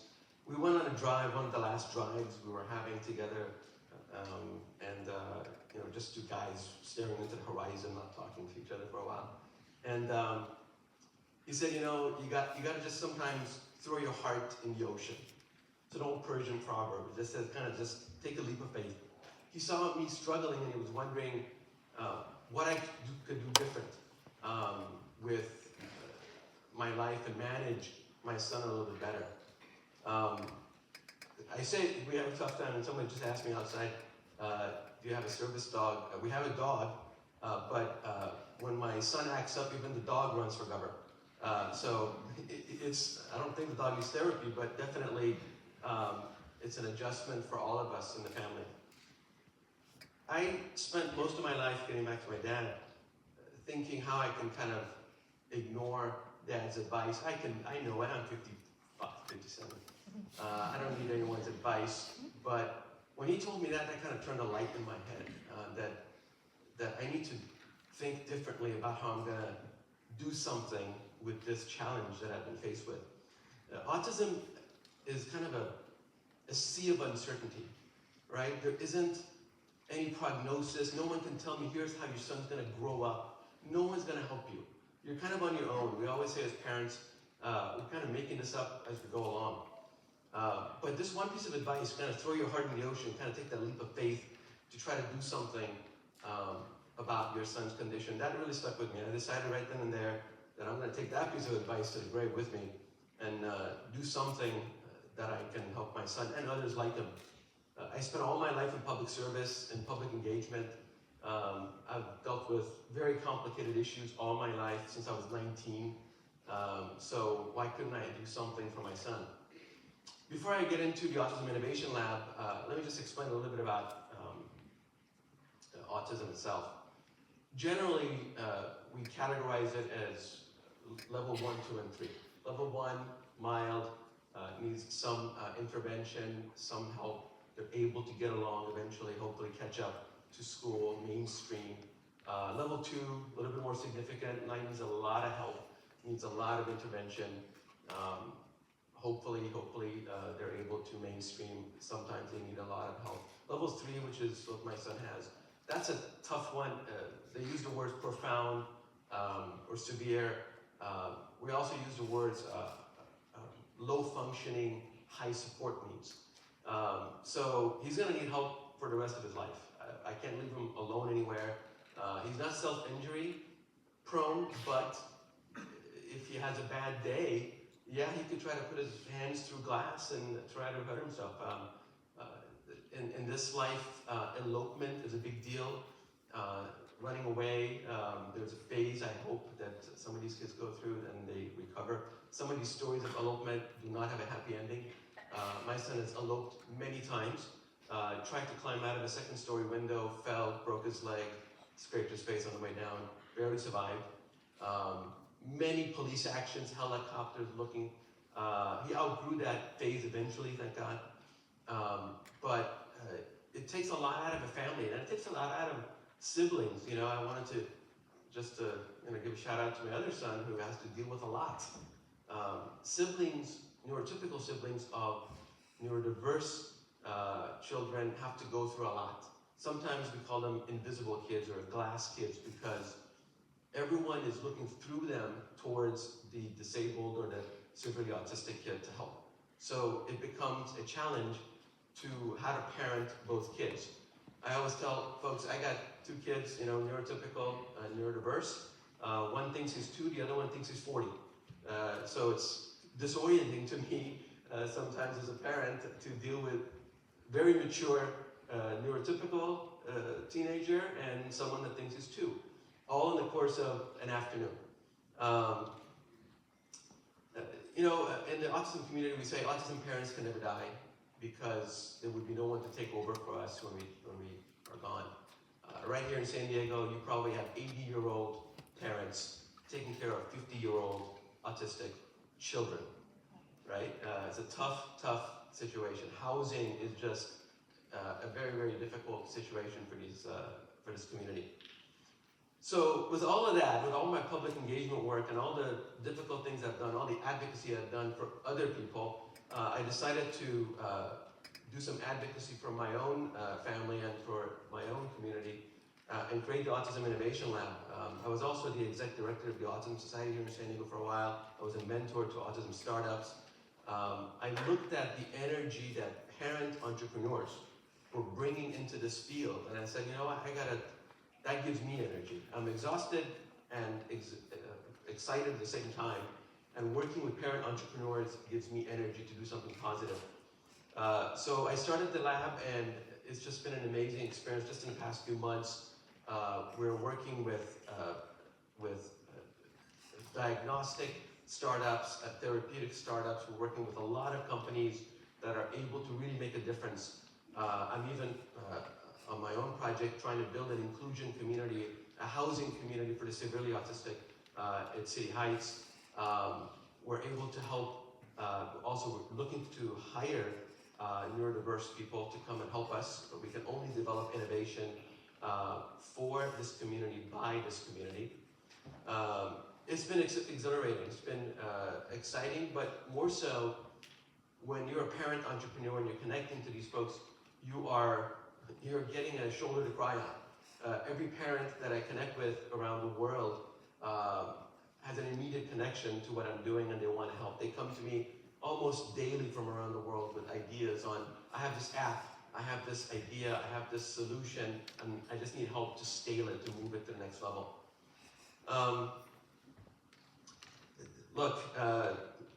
We went on a drive, one of the last drives we were having together, just two guys staring into the horizon, not talking to each other for a while. And he said, you got to just sometimes throw your heart in the ocean. It's an old Persian proverb. It just says, just take a leap of faith. He saw me struggling and he was wondering what I could do different with my life and manage my son a little bit better. I say we have a tough time, and someone just asked me outside, do you have a service dog? We have a dog, but when my son acts up, even the dog runs for cover. So I don't think the dog needs therapy, but definitely it's an adjustment for all of us in the family. I spent most of my life, getting back to my dad, thinking how I can kind of ignore dad's advice. I know it, I'm 57. I don't need anyone's advice, but when he told me that kind of turned a light in my head, that I need to think differently about how I'm gonna do something with this challenge that I've been faced with. Autism is kind of a sea of uncertainty, right? There isn't any prognosis. No one can tell me, here's how your son's gonna grow up. No one's gonna help you. You're kind of on your own. We always say as parents, we're kind of making this up as we go along. But this one piece of advice, kind of throw your heart in the ocean, kind of take that leap of faith to try to do something about your son's condition. That really stuck with me. I decided right then and there that I'm going to take that piece of advice to the grave with me and do something that I can help my son and others like him. I spent all my life in public service and public engagement. I've dealt with very complicated issues all my life since I was 19. So why couldn't I do something for my son? Before I get into the Autism Innovation Lab, let me just explain a little bit about autism itself. Generally, we categorize it as level 1, 2, and 3. Level 1, mild, needs some intervention, some help. They're able to get along eventually, hopefully catch up to school, mainstream. Level 2, a little bit more significant, needs a lot of help, needs a lot of intervention. Hopefully, they're able to mainstream. Sometimes they need a lot of help. Level 3, which is what my son has, that's a tough one. They use the words profound or severe. We also use the words low functioning, high support needs. So he's gonna need help for the rest of his life. I can't leave him alone anywhere. He's not self-injury prone, but if he has a bad day, yeah, he could try to put his hands through glass and try to hurt himself. In this life, elopement is a big deal. Running away, there's a phase I hope that some of these kids go through and they recover. Some of these stories of elopement do not have a happy ending. My son has eloped many times. Tried to climb out of a second-story window, fell, broke his leg, scraped his face on the way down, barely survived. Many police actions, helicopters looking. He outgrew that phase eventually, thank God. But it takes a lot out of a family, and it takes a lot out of siblings. I wanted to just give a shout out to my other son who has to deal with a lot. Siblings, neurotypical siblings of neurodiverse children have to go through a lot. Sometimes we call them invisible kids or glass kids because every mind is looking through them towards the disabled or the severely autistic kid to help. So it becomes a challenge to how to parent both kids. I always tell folks, I got two kids, neurotypical, neurodiverse. One thinks he's 2, the other one thinks he's 40. So it's disorienting to me sometimes as a parent to deal with very mature neurotypical teenager and someone that thinks he's 2, all in the course of an afternoon. In the autism community, we say autism parents can never die because there would be no one to take over for us when we are gone. Right here in San Diego, you probably have 80-year-old parents taking care of 50-year-old autistic children, right? It's a tough situation. Housing is just a very, very difficult situation for this community. So with all of that, with all my public engagement work and all the difficult things I've done, all the advocacy I've done for other people, I decided to do some advocacy for my own family and for my own community and create the Autism Innovation Lab. I was also the exec director of the Autism Society here in San Diego for a while. I was a mentor to autism startups. I looked at the energy that parent entrepreneurs were bringing into this field, and I said, you know what, that gives me energy. I'm exhausted and excited at the same time, and working with parent entrepreneurs gives me energy to do something positive. So I started the lab, and it's just been an amazing experience just in the past few months. We're working with diagnostic startups, therapeutic startups. We're working with a lot of companies that are able to really make a difference. I'm even on my own project trying to build an inclusion community, a housing community for the severely autistic at City Heights. We're able to help, also we're looking to hire neurodiverse people to come and help us, but we can only develop innovation for this community, by this community. It's been exhilarating, it's been exciting, but more so when you're a parent entrepreneur and you're connecting to these folks, you're getting a shoulder to cry on. Every parent that I connect with around the world has an immediate connection to what I'm doing and they want to help. They come to me almost daily from around the world with ideas on, I have this app, I have this idea, I have this solution, and I just need help to scale it, to move it to the next level.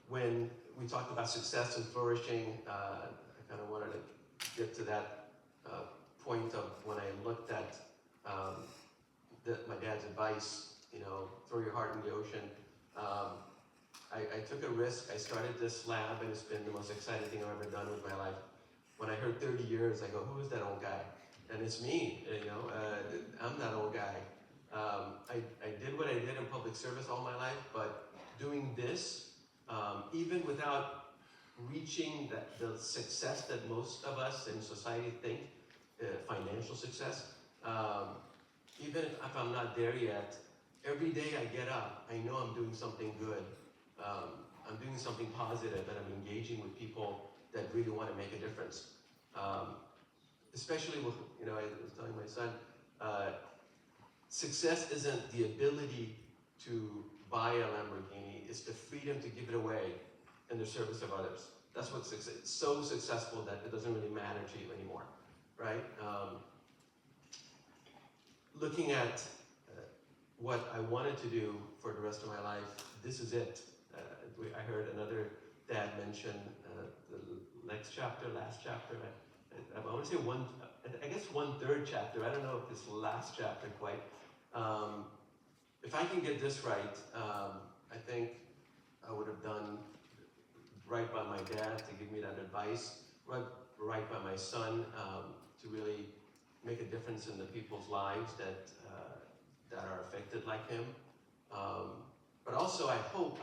When we talked about success and flourishing, I kind of wanted to get to that point of when I looked at my dad's advice, throw your heart in the ocean. I took a risk. I started this lab, and it's been the most exciting thing I've ever done with my life. When I heard 30 years, I go, who is that old guy? And it's me, I'm that old guy. I did what I did in public service all my life, but doing this, even without reaching the success that most of us in society think, financial success, even if I'm not there yet, every day I get up, I know I'm doing something good. I'm doing something positive, and I'm engaging with people that really want to make a difference. Especially with, I was telling my son, success isn't the ability to buy a Lamborghini, it's the freedom to give it away in the service of others. That's what success is. It's so successful that it doesn't really matter to you anymore, right? Looking at what I wanted to do for the rest of my life, this is it. I heard another dad mention the last chapter. I want to say I guess 1/3 chapter. I don't know if this last chapter quite. If I can get this right, I think I would have done right by my dad to give me that advice, right by my son to really make a difference in the people's lives that are affected like him. But also, I hope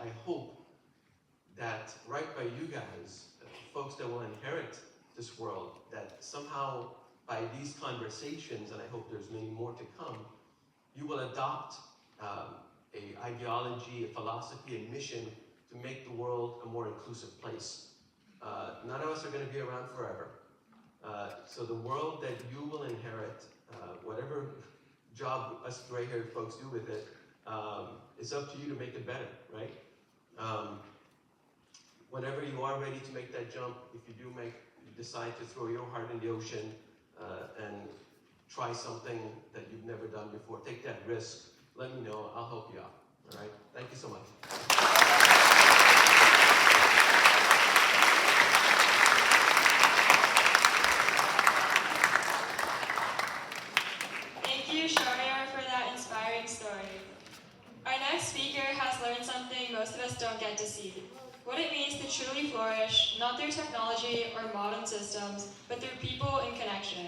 that right by you guys, folks that will inherit this world, that somehow by these conversations, and I hope there's many more to come, you will adopt a ideology, a philosophy, a mission to make the world a more inclusive place. None of us are going to be around forever. So the world that you will inherit, whatever job us gray-haired folks do with it, It's up to you to make it better, right? Whenever you are ready to make that jump, if you decide to throw your heart in the ocean and try something that you've never done before, take that risk, let me know, I'll help you out, all right? Thank you so much. Thank you, Shahryar, for that inspiring story. Our next speaker has learned something most of us don't get to see. What it means to truly flourish, not through technology or modern systems, but through people and connection.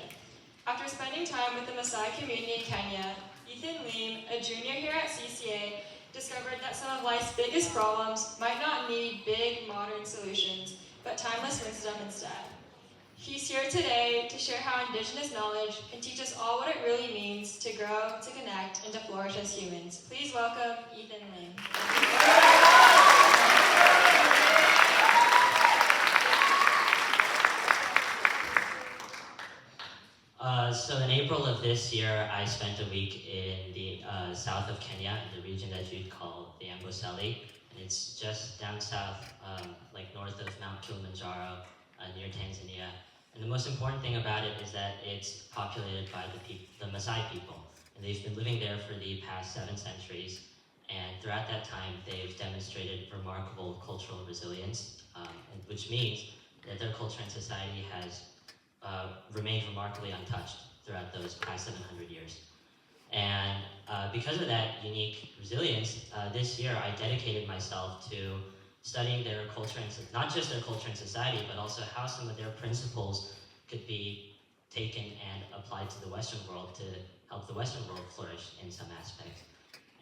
After spending time with the Maasai community in Kenya, Ethan Lim, a junior here at CCA, discovered that some of life's biggest problems might not need big modern solutions, but timeless wisdom instead. He's here today to share how Indigenous knowledge can teach us all what it really means to grow, to connect, and to flourish as humans. Please welcome Ethan Lim. So in April of this year, I spent a week in the south of Kenya, in the region that you'd call the Amboseli, and it's just down south, like north of Mount Kilimanjaro, near Tanzania. And the most important thing about it is that it's populated by the Maasai people, and they've been living there for the past 7 centuries. And throughout that time, they've demonstrated remarkable cultural resilience, which means that their culture and society has remained remarkably untouched throughout those past 700 years. And because of that unique resilience, this year I dedicated myself to studying their culture, and not just their culture and society, but also how some of their principles could be taken and applied to the Western world to help the Western world flourish in some aspects.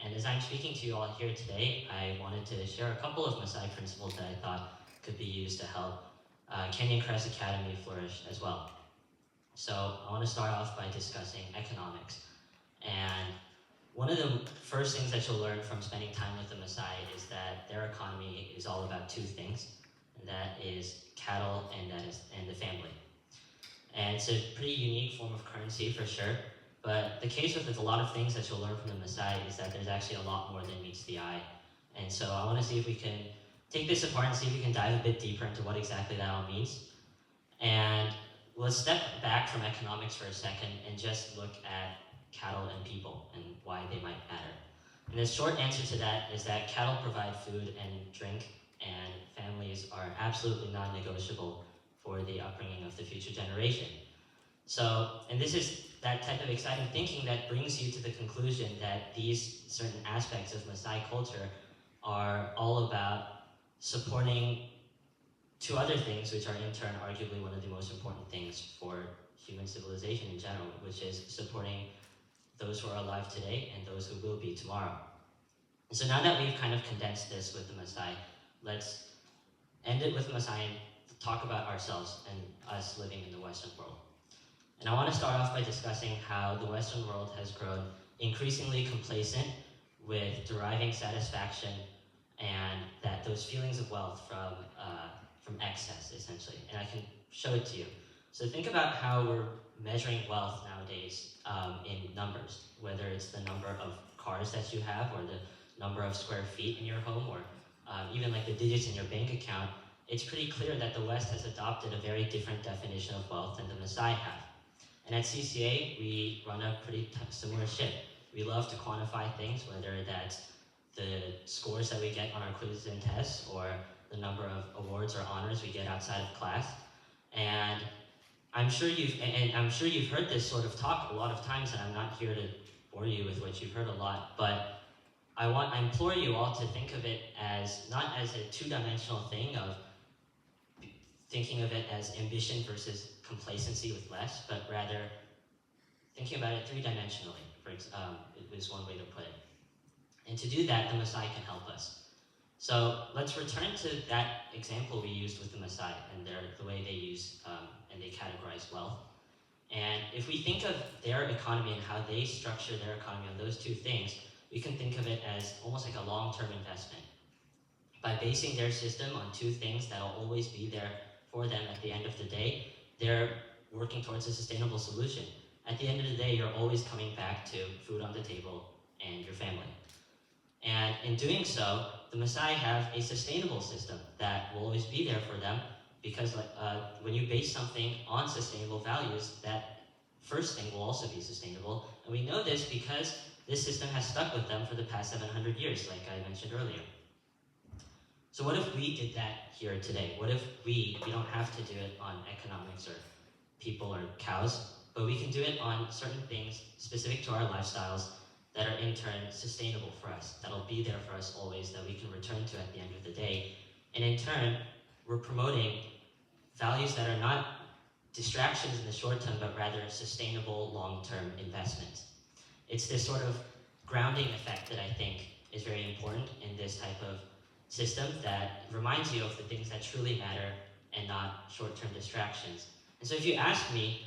And as I'm speaking to you all here today, I wanted to share a couple of Maasai principles that I thought could be used to help Kenyan Crest Academy flourish as well. So I want to start off by discussing economics. And one of the first things that you'll learn from spending time with the Maasai is that their economy is all about 2 things, and that is cattle and the family. And it's a pretty unique form of currency for sure, but the case with a lot of things that you'll learn from the Maasai is that there's actually a lot more than meets the eye. And so I want to see if we can take this apart and see if we can dive a bit deeper into what exactly that all means. And let's step back from economics for a second and just look at cattle and people and why they might matter. And the short answer to that is that cattle provide food and drink, and families are absolutely non-negotiable for the upbringing of the future generation. So, and this is that type of exciting thinking that brings you to the conclusion that these certain aspects of Maasai culture are all about supporting 2 other things, which are in turn arguably one of the most important things for human civilization in general, which is supporting those who are alive today and those who will be tomorrow. And so now that we've kind of condensed this with the Maasai, let's end it with the Maasai and talk about ourselves and us living in the Western world. And I want to start off by discussing how the Western world has grown increasingly complacent with deriving satisfaction and that those feelings of wealth from excess, essentially. And I can show it to you. So think about how we're measuring wealth nowadays in numbers, whether it's the number of cars that you have or the number of square feet in your home or even like the digits in your bank account. It's pretty clear that the West has adopted a very different definition of wealth than the Maasai have. And at CCA, we run a pretty similar ship. We love to quantify things, whether that's the scores that we get on our quizzes and tests or the number of awards or honors we get outside of class. And I'm sure you've heard this sort of talk a lot of times, and I'm not here to bore you with what you've heard a lot, but I implore you all to think of it as not as a 2-dimensional thing of thinking of it as ambition versus complacency with less, but rather thinking about it 3-dimensionally. It was one way to put it. And to do that, the Maasai can help us. So let's return to that example we used with the Maasai and the way they use and they categorize wealth. And if we think of their economy and how they structure their economy on those 2 things, we can think of it as almost like a long-term investment. By basing their system on 2 things that will always be there for them at the end of the day, they're working towards a sustainable solution. At the end of the day, you're always coming back to food on the table and your family. that in doing so, the Messiah have a sustainable system that will always be there for them, because when you base something on sustainable values, that first thing will also be sustainable. And we know this because this system has stuck with them for the past 700 years, like I mentioned earlier. So what if we did that here today? What if we don't have to do it on economics or people or cows, but we can do it on certain things specific to our lifestyles that are in turn sustainable for us, that'll be there for us always, that we can return to at the end of the day. And in turn, we're promoting values that are not distractions in the short term, but rather sustainable long-term investment. It's this sort of grounding effect that I think is very important in this type of system that reminds you of the things that truly matter and not short-term distractions. And so if you ask me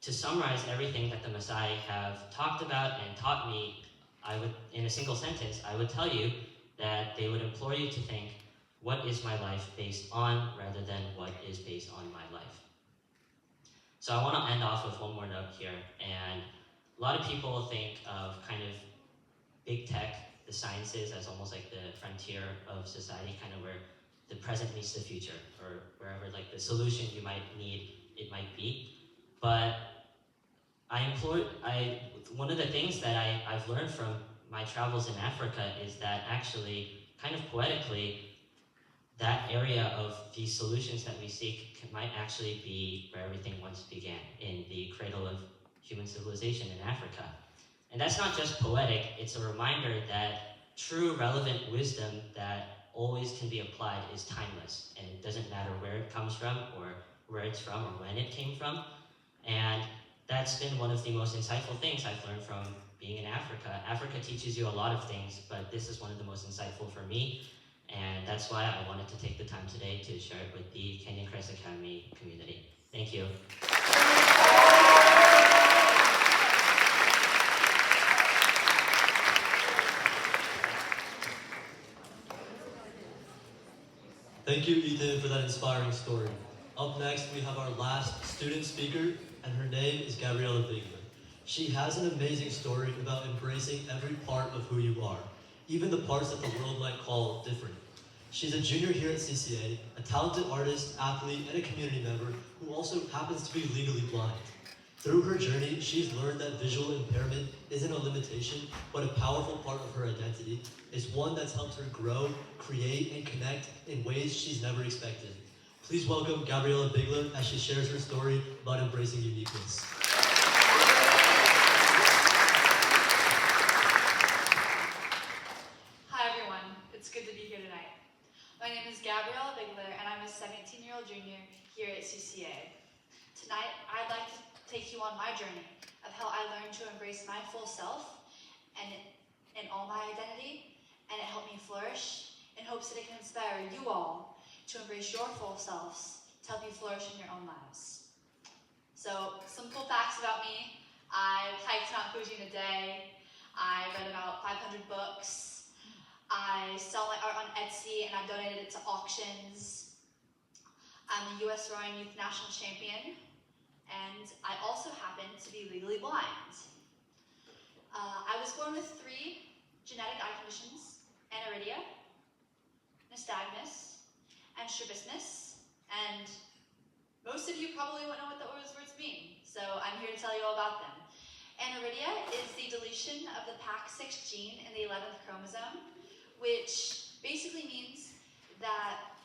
to summarize everything that the Messiah have talked about and taught me, I would, in a single sentence, I would tell you that they would implore you to think, what is my life based on, rather than what is based on my life? So I want to end off with one more note here, and a lot of people think of kind of big tech, the sciences, as almost like the frontier of society, kind of where the present meets the future, or wherever like the solution you might need, it might be. But one of the things that I've learned from my travels in Africa is that actually, kind of poetically, that area of these solutions that we seek might actually be where everything once began, in the cradle of human civilization in Africa. And that's not just poetic, it's a reminder that true relevant wisdom that always can be applied is timeless, and it doesn't matter where it comes from or where it's from or when it came from. And that's been one of the most insightful things I've learned from being in Africa. Africa teaches you a lot of things, but this is one of the most insightful for me, and that's why I wanted to take the time today to share it with the Kenyan Christ Academy community. Thank you. Thank you, Ethan, for that inspiring story. Up next, we have our last student speaker, and her name is Gabriella Bigler. She has an amazing story about embracing every part of who you are, even the parts that the world might call different. She's a junior here at CCA, a talented artist, athlete, and a community member who also happens to be legally blind. Through her journey, she's learned that visual impairment isn't a limitation, but a powerful part of her identity. It's one that's helped her grow, create, and connect in ways she's never expected. Please welcome Gabriella Bigler as she shares her story about embracing uniqueness. Hi everyone, it's good to be here tonight. My name is Gabriella Bigler and I'm a 17-year-old junior here at CCA. Tonight, I'd like to take you on my journey of how I learned to embrace my full self and all my identity, and it helped me flourish in hopes that it can inspire you all to embrace your full selves to help you flourish in your own lives. So, some cool facts about me. I hiked Mount Fuji in a day. I read about 500 books. I sell my art on Etsy and I've donated it to auctions. I'm a US Rowing Youth National Champion, and I also happen to be legally blind. I was born with 3 genetic eye conditions: aniridia, nystagmus, and strabismus, and most of you probably won't know what those words mean, so I'm here to tell you all about them. Aniridia is the deletion of the PAC6 gene in the 11th chromosome, which basically means that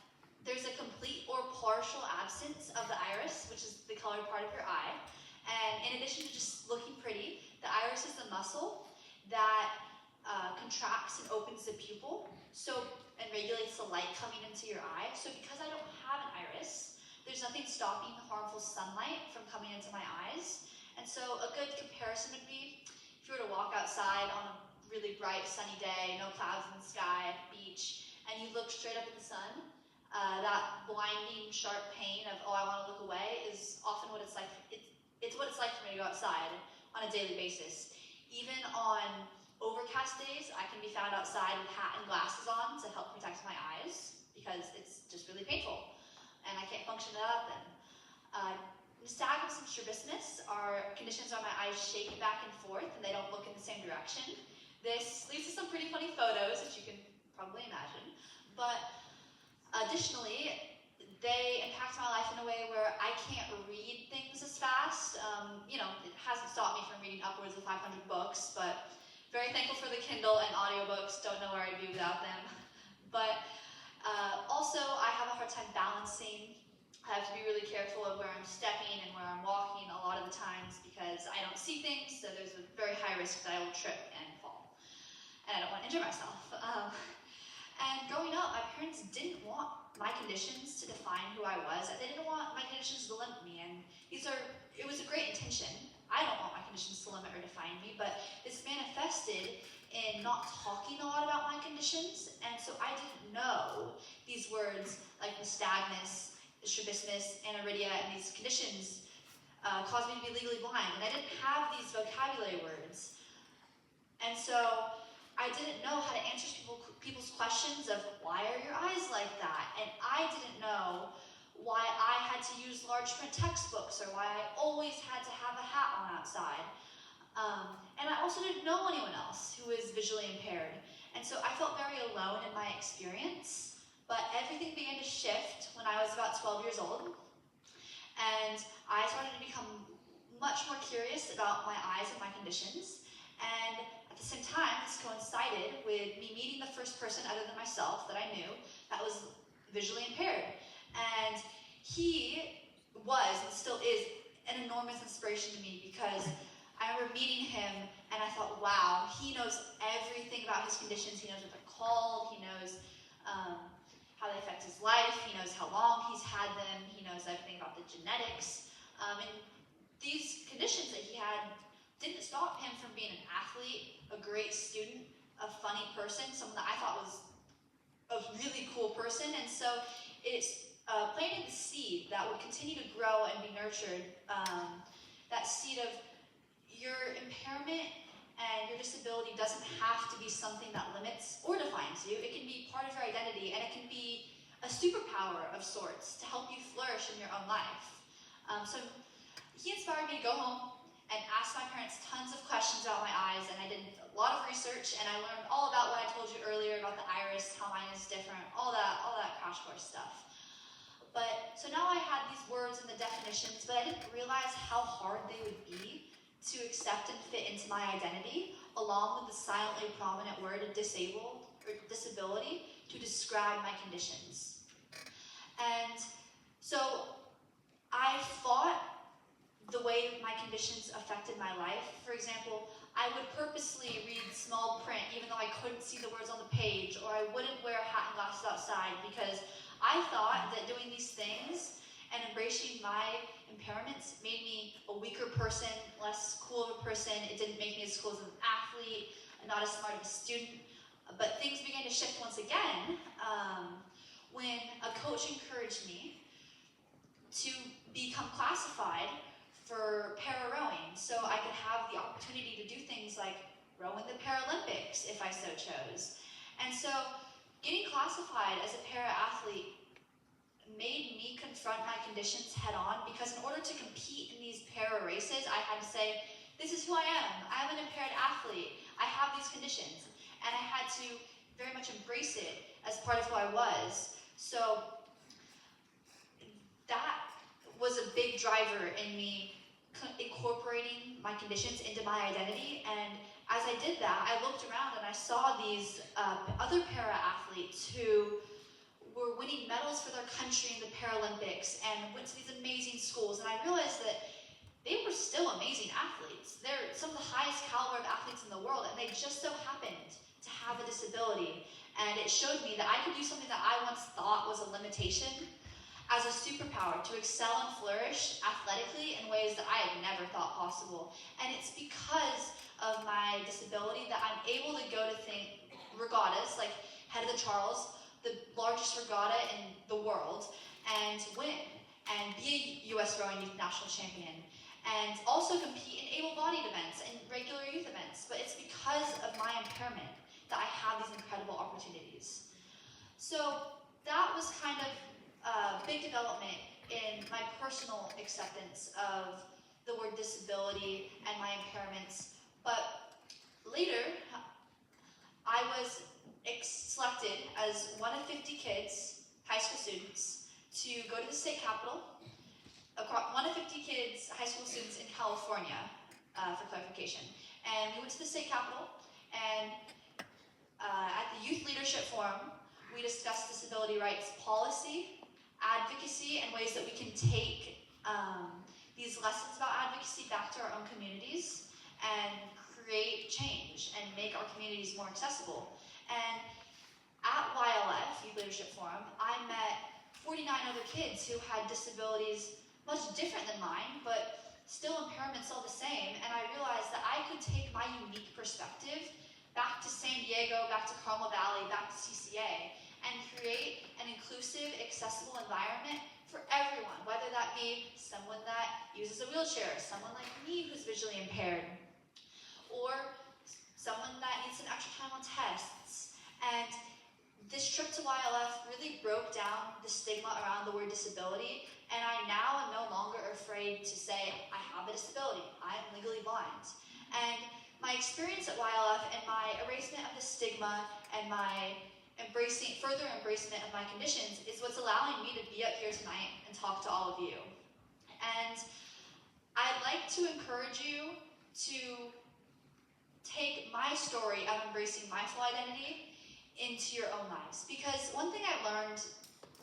there's a complete or partial absence of the iris, which is the colored part of your eye. And in addition to just looking pretty, the iris is the muscle that contracts and opens the pupil and regulates the light coming into your eye. So because I don't have an iris, there's nothing stopping the harmful sunlight from coming into my eyes. And so a good comparison would be if you were to walk outside on a really bright sunny day, no clouds in the sky, beach, and you look straight up at the sun, that blinding, sharp pain of, oh, I want to look away, is often what it's like. It's what it's like for me to go outside on a daily basis. Even on overcast days, I can be found outside with hat and glasses on to help protect my eyes because it's just really painful and I can't function without them. Nystagmus and strabismus are conditions where my eyes shake back and forth and they don't look in the same direction. This leads to some pretty funny photos, as you can probably imagine. But additionally, they impact my life in a way where I can't read things as fast. It hasn't stopped me from reading upwards of 500 books, but very thankful for the Kindle and audiobooks. Don't know where I'd be without them. But also, I have a hard time balancing. I have to be really careful of where I'm stepping and where I'm walking a lot of the times because I don't see things, so there's a very high risk that I will trip and fall. And I don't want to injure myself. And growing up, my parents didn't want my conditions to define who I was. They didn't want my conditions to limit me, and it was a great intention. I don't want my conditions to limit or define me, but this manifested in not talking a lot about my conditions, and so I didn't know these words like nystagmus, strabismus, aniridia, and these conditions caused me to be legally blind, and I didn't have these vocabulary words. And so I didn't know how to answer people's questions of why are your eyes like that? And I didn't know why I had to use large print textbooks or why I always had to have a hat on outside. And I also didn't know anyone else who was visually impaired. And so I felt very alone in my experience. But everything began to shift when I was about 12 years old. And I started to become much more curious about my eyes and my conditions. And at the same time, this coincided with me meeting the first person other than myself that I knew that was visually impaired. And he was, and still is, an enormous inspiration to me because I remember meeting him and I thought, wow, he knows everything about his conditions. He knows what they're called. He knows how they affect his life. He knows how long he's had them. He knows everything about the genetics. And these conditions that he had didn't stop him from being an athlete, a great student, a funny person, someone that I thought was a really cool person. And so it's planting the seed that would continue to grow and be nurtured, that seed of your impairment and your disability doesn't have to be something that limits or defines you. It can be part of your identity, and it can be a superpower of sorts to help you flourish in your own life. So he inspired me to go home and ask my parents tons of questions about my eyes, and I did a lot of research, and I learned all about what I told you earlier about the iris, how mine is different, all that crash course stuff. But so now I had these words and the definitions, but I didn't realize how hard they would be to accept and fit into my identity, along with the silently prominent word disabled or disability to describe my conditions. And so I fought the way my conditions affected my life. For example, I would purposely read small print even though I couldn't see the words on the page, or I wouldn't wear a hat and glasses outside because I thought that doing these things and embracing my impairments made me a weaker person, less cool of a person. It didn't make me as cool as an athlete, not as smart of a student. But things began to shift once again when a coach encouraged me to become classified for para-rowing, so I could have the opportunity to do things like row in the Paralympics if I so chose. And so getting classified as a para-athlete made me confront my conditions head on, because in order to compete in these para races, I had to say, this is who I am. I'm an impaired athlete. I have these conditions. And I had to very much embrace it as part of who I was. So that was a big driver in me incorporating my conditions into my identity. And as I did that, I looked around and I saw these other para-athletes who were winning medals for their country in the Paralympics and went to these amazing schools. And I realized that they were still amazing athletes. They're some of the highest caliber of athletes in the world, and they just so happened to have a disability. And it showed me that I could do something that I once thought was a limitation as a superpower, to excel and flourish athletically in ways that I had never thought possible. And it's because of my disability that I'm able to go to regattas, like Head of the Charles, the largest regatta in the world, and win, and be a U.S. rowing youth national champion, and also compete in able-bodied events and regular youth events. But it's because of my impairment that I have these incredible opportunities. So that was kind of a big development in my personal acceptance of the word disability and my impairments. But later, I was selected as one of 50 kids, high school students, to go to the state capitol. One of 50 kids, high school students in California, for clarification. And we went to the state capitol, and at the Youth Leadership Forum, we discussed disability rights policy, advocacy, and ways that we can take these lessons about advocacy back to our own communities and create change and make our communities more accessible. And at YLF, Youth Leadership Forum, I met 49 other kids who had disabilities much different than mine, but still impairments all the same, and I realized that I could take my unique perspective back to San Diego, back to Carmel Valley, back to CCA, and create an inclusive, accessible environment for everyone, whether that be someone that uses a wheelchair, someone like me who's visually impaired, or someone that needs some extra time on tests. And this trip to YLF really broke down the stigma around the word disability, and I now am no longer afraid to say, I have a disability, I am legally blind. And my experience at YLF and my erasement of the stigma and my further embracement of my conditions is what's allowing me to be up here tonight and talk to all of you. And I'd like to encourage you to take my story of embracing my full identity into your own lives. Because one thing I learned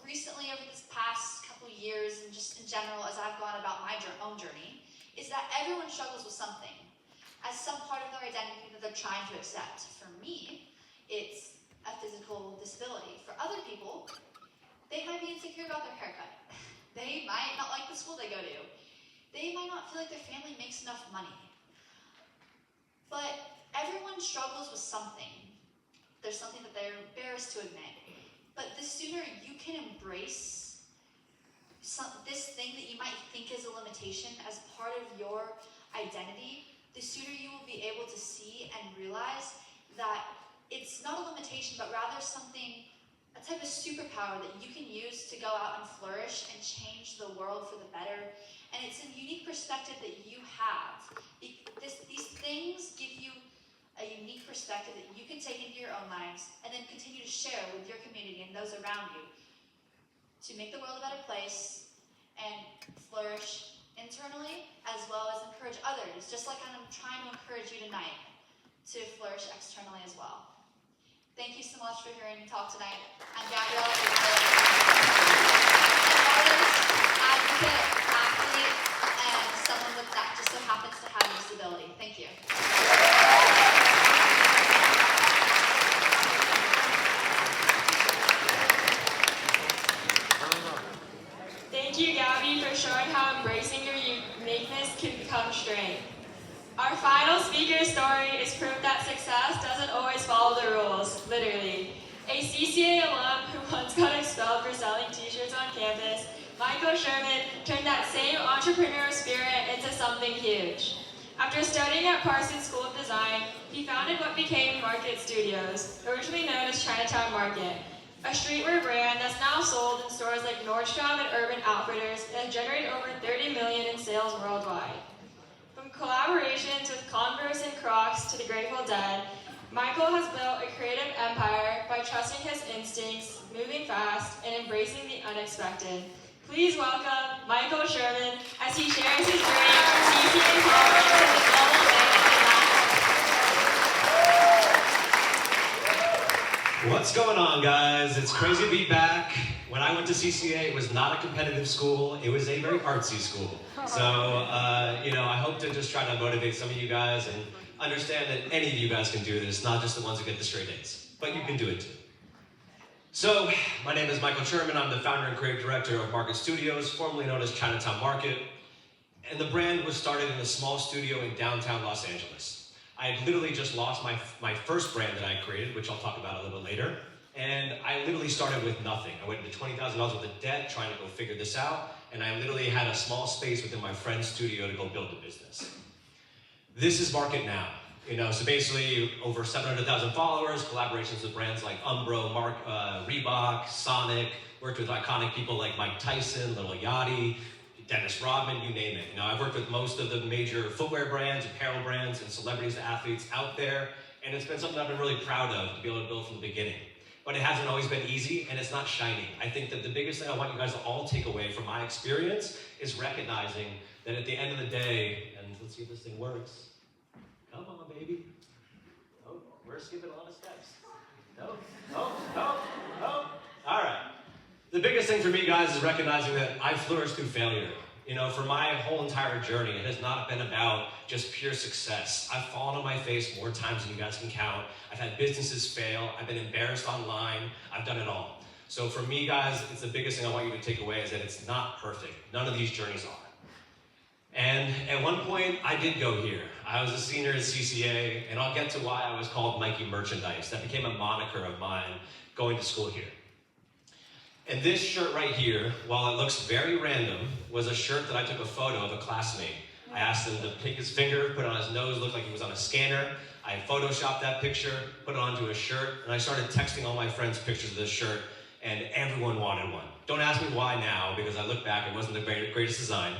recently over this past couple years and just in general as I've gone about my own journey is that everyone struggles with something as some part of their identity that they're trying to accept. For me, it's a physical disability. For other people, they might be insecure about their haircut. They might not like the school they go to. They might not feel like their family makes enough money. But everyone struggles with something. There's something that they're embarrassed to admit. But the sooner you can embrace this thing that you might think is a limitation as part of your identity, the sooner you will be able to see and realize that it's not a limitation, but rather a type of superpower that you can use to go out and flourish and change the world for the better. And it's a unique perspective that you have. These things give you a unique perspective that you can take into your own lives and then continue to share with your community and those around you to make the world a better place and flourish internally as well as encourage others, just like I'm trying to encourage you tonight to flourish externally as well. Thank you so much for hearing me talk tonight. I'm Gabrielle, an artist, advocate, athlete, and someone that just so happens to have a disability. Thank you. Thank you, Gabby, for showing how embracing your uniqueness can become strength. Our final speaker's story is proof that success doesn't always follow the rules, literally. A CCA alum who once got expelled for selling t-shirts on campus, Michael Sherman turned that same entrepreneurial spirit into something huge. After studying at Parsons School of Design, he founded what became Market Studios, originally known as Chinatown Market, a streetwear brand that's now sold in stores like Nordstrom and Urban Outfitters and has generated over $30 million in sales worldwide. From collaborations with Converse and Crocs to the Grateful Dead, Michael has built a creative empire by trusting his instincts, moving fast, and embracing the unexpected. Please welcome Michael Sherman as he shares his journey from CCA college to the global bank of What's going on, guys? It's crazy to be back. When I went to CCA, it was not a competitive school. It was a very artsy school. So, I hope to just try to motivate some of you guys and understand that any of you guys can do this, not just the ones who get the straight A's, but you can do it too. So, my name is Michael Sherman. I'm the founder and creative director of Market Studios, formerly known as Chinatown Market. And the brand was started in a small studio in downtown Los Angeles. I had literally just lost my first brand that I created, which I'll talk about a little bit later. And I literally started with nothing. I went into $20,000 worth of debt trying to go figure this out. And I literally had a small space within my friend's studio to go build the business. This is Market now. So basically over 700,000 followers, collaborations with brands like Umbro, Reebok, Sonic, worked with iconic people like Mike Tyson, Lil Yachty, Dennis Rodman, you name it. I've worked with most of the major footwear brands, apparel brands, and celebrities, athletes out there, and it's been something I've been really proud of to be able to build from the beginning. But it hasn't always been easy, and it's not shiny. I think that the biggest thing I want you guys to all take away from my experience is recognizing that at the end of the day, and let's see if this thing works. Come on, baby. Oh, we're skipping a lot of steps. No. All right. The biggest thing for me, guys, is recognizing that I flourished through failure. You know, for my whole entire journey, it has not been about just pure success. I've fallen on my face more times than you guys can count. I've had businesses fail. I've been embarrassed online. I've done it all. So for me, guys, it's the biggest thing I want you to take away is that it's not perfect. None of these journeys are. And at one point, I did go here. I was a senior at CCA, and I'll get to why I was called Mikey Merchandise. That became a moniker of mine going to school here. And this shirt right here, while it looks very random, was a shirt that I took a photo of a classmate. I asked him to pick his finger, put it on his nose, looked like he was on a scanner. I photoshopped that picture, put it onto a shirt, and I started texting all my friends pictures of this shirt, and everyone wanted one. Don't ask me why now, because I look back, it wasn't the greatest design,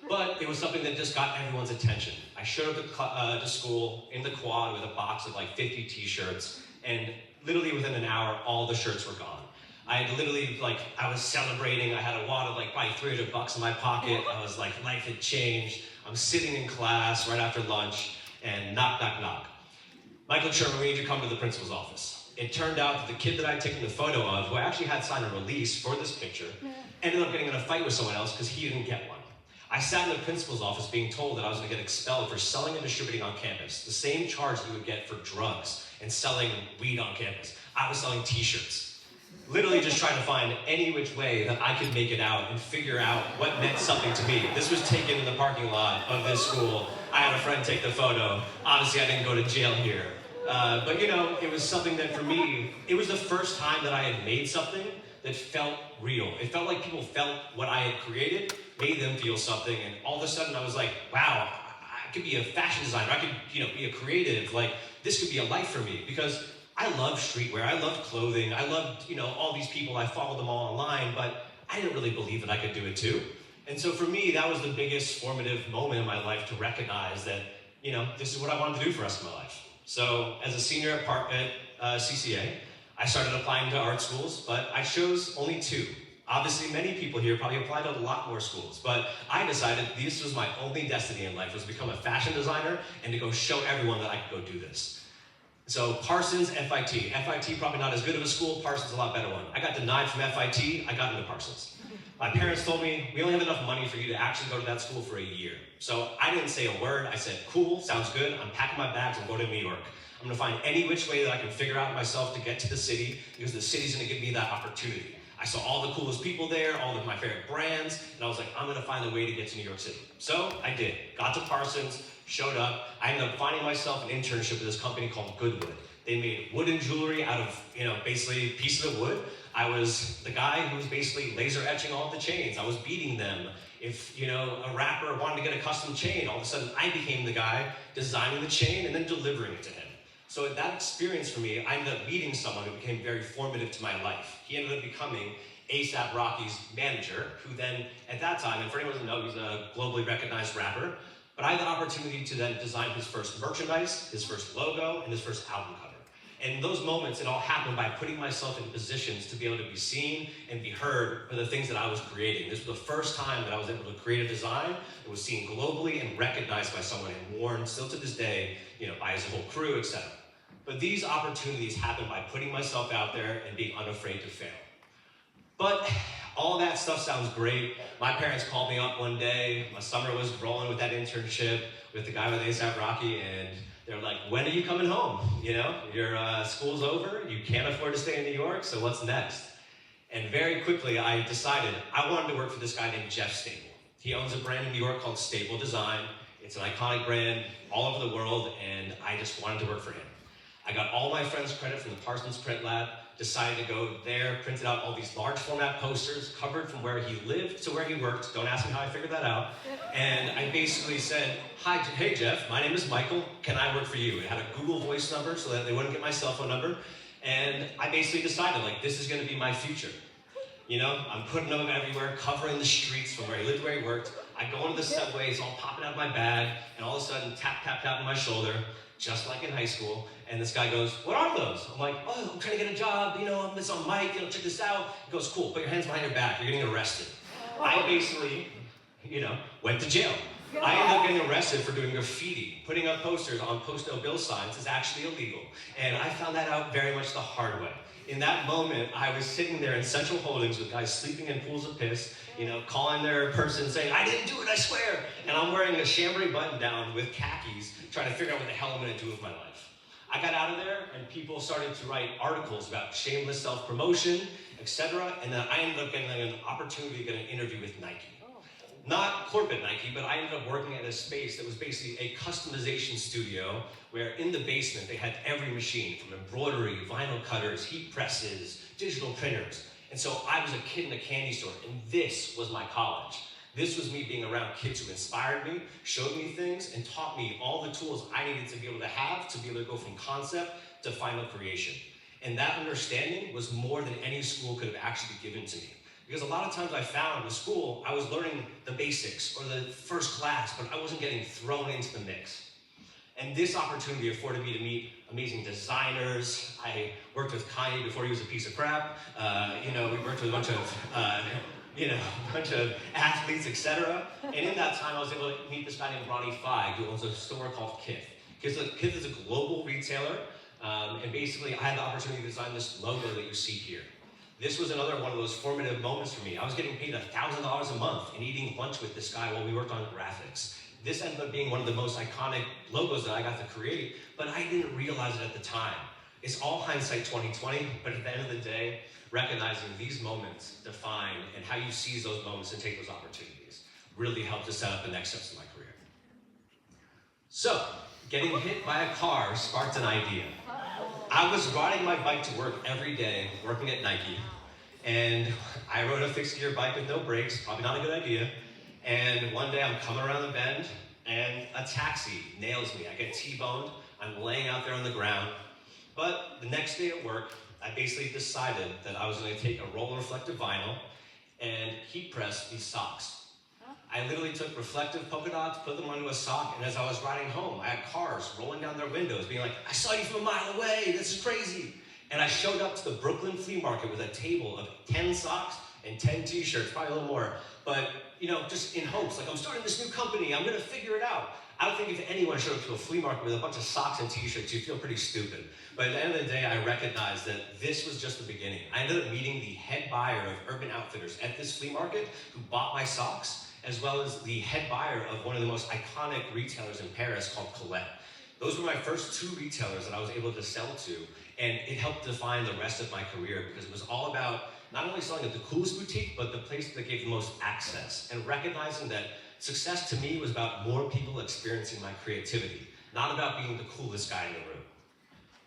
but it was something that just got everyone's attention. I showed up to school in the quad with a box of like 50 t-shirts, and literally within an hour, all the shirts were gone. I had literally, I was celebrating. I had a wad of probably $300 in my pocket. I was like, life had changed. I'm sitting in class right after lunch, and knock, knock, knock. Michael Sherman, we need to come to the principal's office. It turned out that the kid that I had taken the photo of, who I actually had signed a release for this picture, ended up getting in a fight with someone else because he didn't get one. I sat in the principal's office being told that I was going to get expelled for selling and distributing on campus, the same charge you would get for drugs and selling weed on campus. I was selling t-shirts. Literally just trying to find any which way that I could make it out and figure out what meant something to me. This was taken in the parking lot of this school. I had a friend take the photo. Obviously, I didn't go to jail here. But you know, it was something that for me, it was the first time that I had made something that felt real. It felt like people felt what I had created, made them feel something, and all of a sudden I was like, wow, I could be a fashion designer. I could, be a creative. Like, this could be a life for me because I love streetwear, I love clothing, I loved, all these people, I followed them all online, but I didn't really believe that I could do it too. And so for me, that was the biggest formative moment in my life to recognize that, this is what I wanted to do for the rest of my life. So as a senior at CCA, I started applying to art schools, but I chose only 2. Obviously, many people here probably applied to a lot more schools, but I decided this was my only destiny in life, was to become a fashion designer and to go show everyone that I could go do this. So Parsons, FIT. FIT, probably not as good of a school. Parsons, a lot better one. I got denied from FIT. I got into Parsons. My parents told me, we only have enough money for you to actually go to that school for a year. So I didn't say a word. I said, cool, sounds good. I'm packing my bags. I'm going to New York. I'm going to find any which way that I can figure out myself to get to the city, because the city's going to give me that opportunity. I saw all the coolest people there, all of my favorite brands, and I was like, I'm going to find a way to get to New York City. So I did. Got to Parsons, showed up. I ended up finding myself an internship with this company called Goodwood. They made wooden jewelry out of, basically pieces of wood. I was the guy who was basically laser etching all of the chains. I was beating them. If, a rapper wanted to get a custom chain, all of a sudden I became the guy designing the chain and then delivering it to him. So that experience for me, I ended up meeting someone who became very formative to my life. He ended up becoming A$AP Rocky's manager, who then, at that time, and for anyone who doesn't know, he's a globally recognized rapper, but I had the opportunity to then design his first merchandise, his first logo, and his first album cover. And in those moments, it all happened by putting myself in positions to be able to be seen and be heard for the things that I was creating. This was the first time that I was able to create a design that was seen globally and recognized by someone and worn still to this day, by his whole crew, etc. But these opportunities happened by putting myself out there and being unafraid to fail. But all that stuff sounds great. My parents called me up one day. My summer was rolling with that internship with the guy with A$AP Rocky, and they're like, when are you coming home? Your school's over, you can't afford to stay in New York, so what's next? And very quickly, I decided I wanted to work for this guy named Jeff Staple. He owns a brand in New York called Staple Design. It's an iconic brand all over the world, and I just wanted to work for him. I got all my friends' credit from the Parsons Print Lab, decided to go there, printed out all these large format posters, covered from where he lived to where he worked. Don't ask me how I figured that out. And I basically said, hey Jeff, my name is Michael, can I work for you? It had a Google Voice number so that they wouldn't get my cell phone number. And I basically decided, this is gonna be my future. I'm putting them everywhere, covering the streets from where he lived, where he worked. I go into the subway, it's all popping out of my bag, and all of a sudden, tap, tap, tap on my shoulder, just like in high school, And this guy goes, what are those? I'm like, oh, I'm trying to get a job, it's on mic, check this out. He goes, cool, put your hands behind your back, you're getting arrested. I basically, went to jail. I ended up getting arrested for doing graffiti. Putting up posters on post no bill signs is actually illegal. And I found that out very much the hard way. In that moment, I was sitting there in Central Holdings with guys sleeping in pools of piss, calling their person saying, I didn't do it, I swear. And I'm wearing a chambray button down with khakis, trying to figure out what the hell I'm gonna do with my life. I got out of there and people started to write articles about shameless self-promotion, etc. And then I ended up getting an opportunity to get an interview with Nike. Not corporate Nike, but I ended up working at a space that was basically a customization studio where in the basement they had every machine from embroidery, vinyl cutters, heat presses, digital printers. And so I was a kid in a candy store and this was my college. This was me being around kids who inspired me, showed me things, and taught me all the tools I needed to be able to go from concept to final creation. And that understanding was more than any school could have actually given to me. Because a lot of times I found with school, I was learning the basics or the first class, but I wasn't getting thrown into the mix. And this opportunity afforded me to meet amazing designers. I worked with Kanye before he was a piece of crap. We worked with a bunch of athletes, etc. And in that time, I was able to meet this guy named Ronnie Feig, who owns a store called Kith. Kith is a global retailer, and basically I had the opportunity to design this logo that you see here. This was another one of those formative moments for me. I was getting paid $1,000 a month and eating lunch with this guy while we worked on graphics. This ended up being one of the most iconic logos that I got to create, but I didn't realize it at the time. It's all hindsight 2020, but at the end of the day, recognizing these moments define and how you seize those moments and take those opportunities really helped to set up the next steps of my career. So, getting hit by a car sparked an idea. I was riding my bike to work every day, working at Nike, and I rode a fixed gear bike with no brakes, probably not a good idea, and one day I'm coming around the bend, and a taxi nails me. I get T-boned, I'm laying out there on the ground, but the next day at work, I basically decided that I was going to take a roller reflective vinyl and heat press these socks. I literally took reflective polka dots, put them onto a sock, and as I was riding home, I had cars rolling down their windows being like, I saw you from a mile away, this is crazy. And I showed up to the Brooklyn flea market with a table of 10 socks and 10 t-shirts, probably a little more, but just in hopes, like I'm starting this new company, I'm gonna figure it out. I would think if anyone showed up to a flea market with a bunch of socks and t-shirts, you'd feel pretty stupid. But at the end of the day, I recognized that this was just the beginning. I ended up meeting the head buyer of Urban Outfitters at this flea market who bought my socks, as well as the head buyer of one of the most iconic retailers in Paris called Colette. Those were my first two retailers that I was able to sell to, and it helped define the rest of my career because it was all about not only selling at the coolest boutique, but the place that gave the most access, and recognizing that success to me was about more people experiencing my creativity, not about being the coolest guy in the room.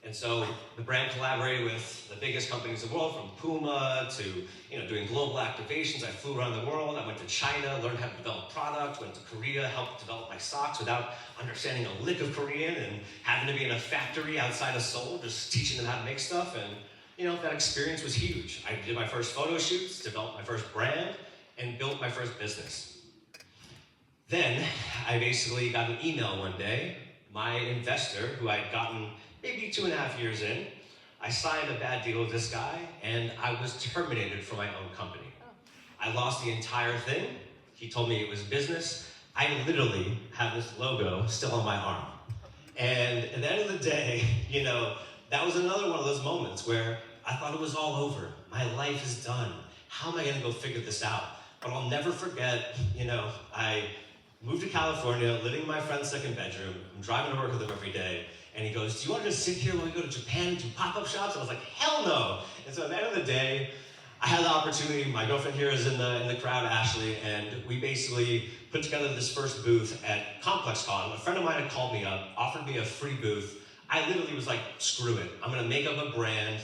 And so the brand collaborated with the biggest companies in the world, from Puma to doing global activations. I flew around the world. I went to China, learned how to develop product, went to Korea, helped develop my socks without understanding a lick of Korean and having to be in a factory outside of Seoul, just teaching them how to make stuff. And that experience was huge. I did my first photo shoots, developed my first brand, and built my first business. Then I basically got an email one day. My investor, who I'd gotten maybe 2.5 years in, I signed a bad deal with this guy, and I was terminated from my own company. I lost the entire thing. He told me it was business. I literally have this logo still on my arm. And at the end of the day, that was another one of those moments where I thought it was all over. My life is done. How am I gonna go figure this out? But I'll never forget, I moved to California, living in my friend's second bedroom. I'm driving to work with him every day. And he goes, do you want to just sit here while we go to Japan and do pop-up shops? And I was like, hell no. And so at the end of the day, I had the opportunity. My girlfriend here is in the crowd, Ashley, and we basically put together this first booth at ComplexCon. A friend of mine had called me up, offered me a free booth. I literally was like, screw it. I'm going to make up a brand.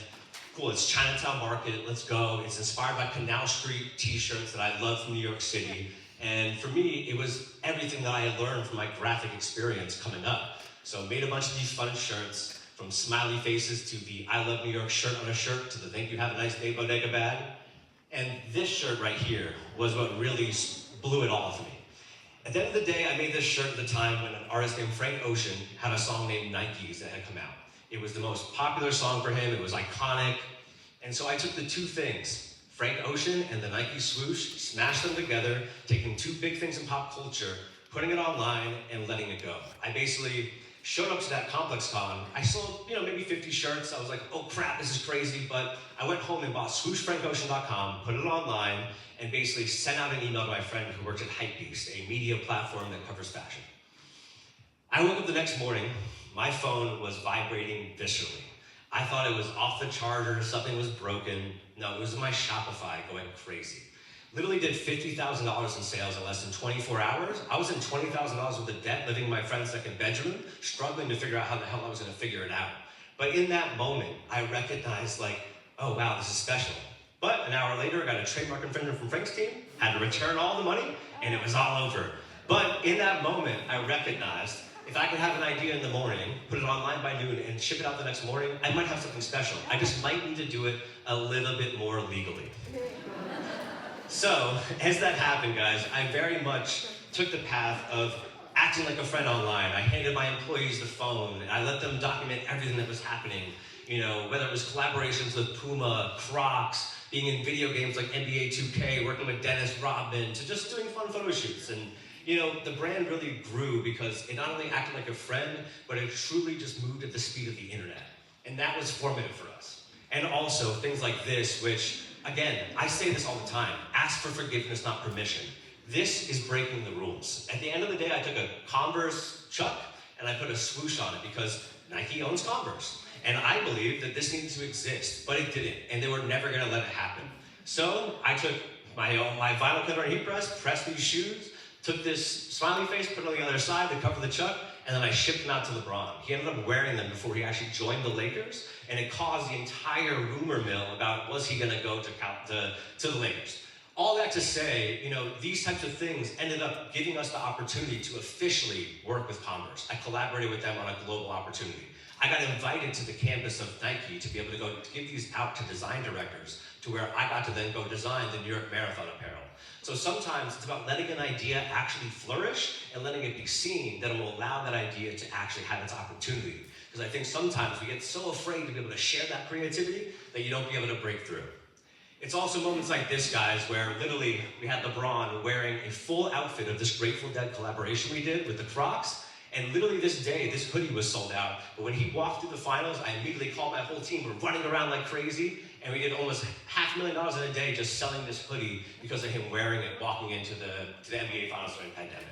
Cool, it's Chinatown Market. Let's go. It's inspired by Canal Street t-shirts that I love from New York City. And for me, it was everything that I had learned from my graphic experience coming up. So made a bunch of these fun shirts, from smiley faces to the I Love New York shirt on a shirt to the Thank You Have a Nice Day bodega bag. And this shirt right here was what really blew it all for me. At the end of the day, I made this shirt at the time when an artist named Frank Ocean had a song named Nikes that had come out. It was the most popular song for him. It was iconic. And so I took the two things, Frank Ocean and the Nike swoosh, smashed them together, taking two big things in pop culture, putting it online, and letting it go. I basically showed up to that Complex Con. I sold, maybe 50 shirts. I was like, oh crap, this is crazy. But I went home and bought swooshfrankocean.com, put it online, and basically sent out an email to my friend who works at Hypebeast, a media platform that covers fashion. I woke up the next morning, my phone was vibrating viscerally. I thought it was off the charger, something was broken. No, it was my Shopify going crazy. Literally did $50,000 in sales in less than 24 hours. I was in $20,000 worth of debt, living in my friend's second bedroom, struggling to figure out how the hell I was gonna figure it out. But in that moment, I recognized oh wow, this is special. But an hour later, I got a trademark infringement from Frank's team, had to return all the money, and it was all over. But in that moment, I recognized if I could have an idea in the morning, put it online by noon, and ship it out the next morning, I might have something special. I just might need to do it a little bit more legally. So, as that happened, guys, I very much took the path of acting like a friend online. I handed my employees the phone, and I let them document everything that was happening. Whether it was collaborations with Puma, Crocs, being in video games like NBA 2K, working with Dennis Rodman, to just doing fun photo shoots. And the brand really grew because it not only acted like a friend, but it truly just moved at the speed of the internet. And that was formative for us. And also things like this, which, again, I say this all the time, ask for forgiveness, not permission. This is breaking the rules. At the end of the day, I took a Converse Chuck and I put a swoosh on it because Nike owns Converse. And I believed that this needed to exist, but it didn't, and they were never gonna let it happen. So I took my vinyl cutter and heat press, pressed these shoes, took this smiley face, put it on the other side to cover the Chuck, and then I shipped them out to LeBron. He ended up wearing them before he actually joined the Lakers, and it caused the entire rumor mill about was he gonna go to the Lakers. All that to say, these types of things ended up giving us the opportunity to officially work with Converse. I collaborated with them on a global opportunity. I got invited to the campus of Nike to be able to go to give these out to design directors, to where I got to then go design the New York Marathon apparel. So sometimes it's about letting an idea actually flourish and letting it be seen that will allow that idea to actually have its opportunity. Because I think sometimes we get so afraid to be able to share that creativity that you don't be able to break through. It's also moments like this, guys, where literally we had LeBron wearing a full outfit of this Grateful Dead collaboration we did with the Crocs. And literally this day, this hoodie was sold out. But when he walked through the finals, I immediately called my whole team. We're running around like crazy. And we did almost $500,000 in a day just selling this hoodie because of him wearing it, walking into the NBA finals during the pandemic.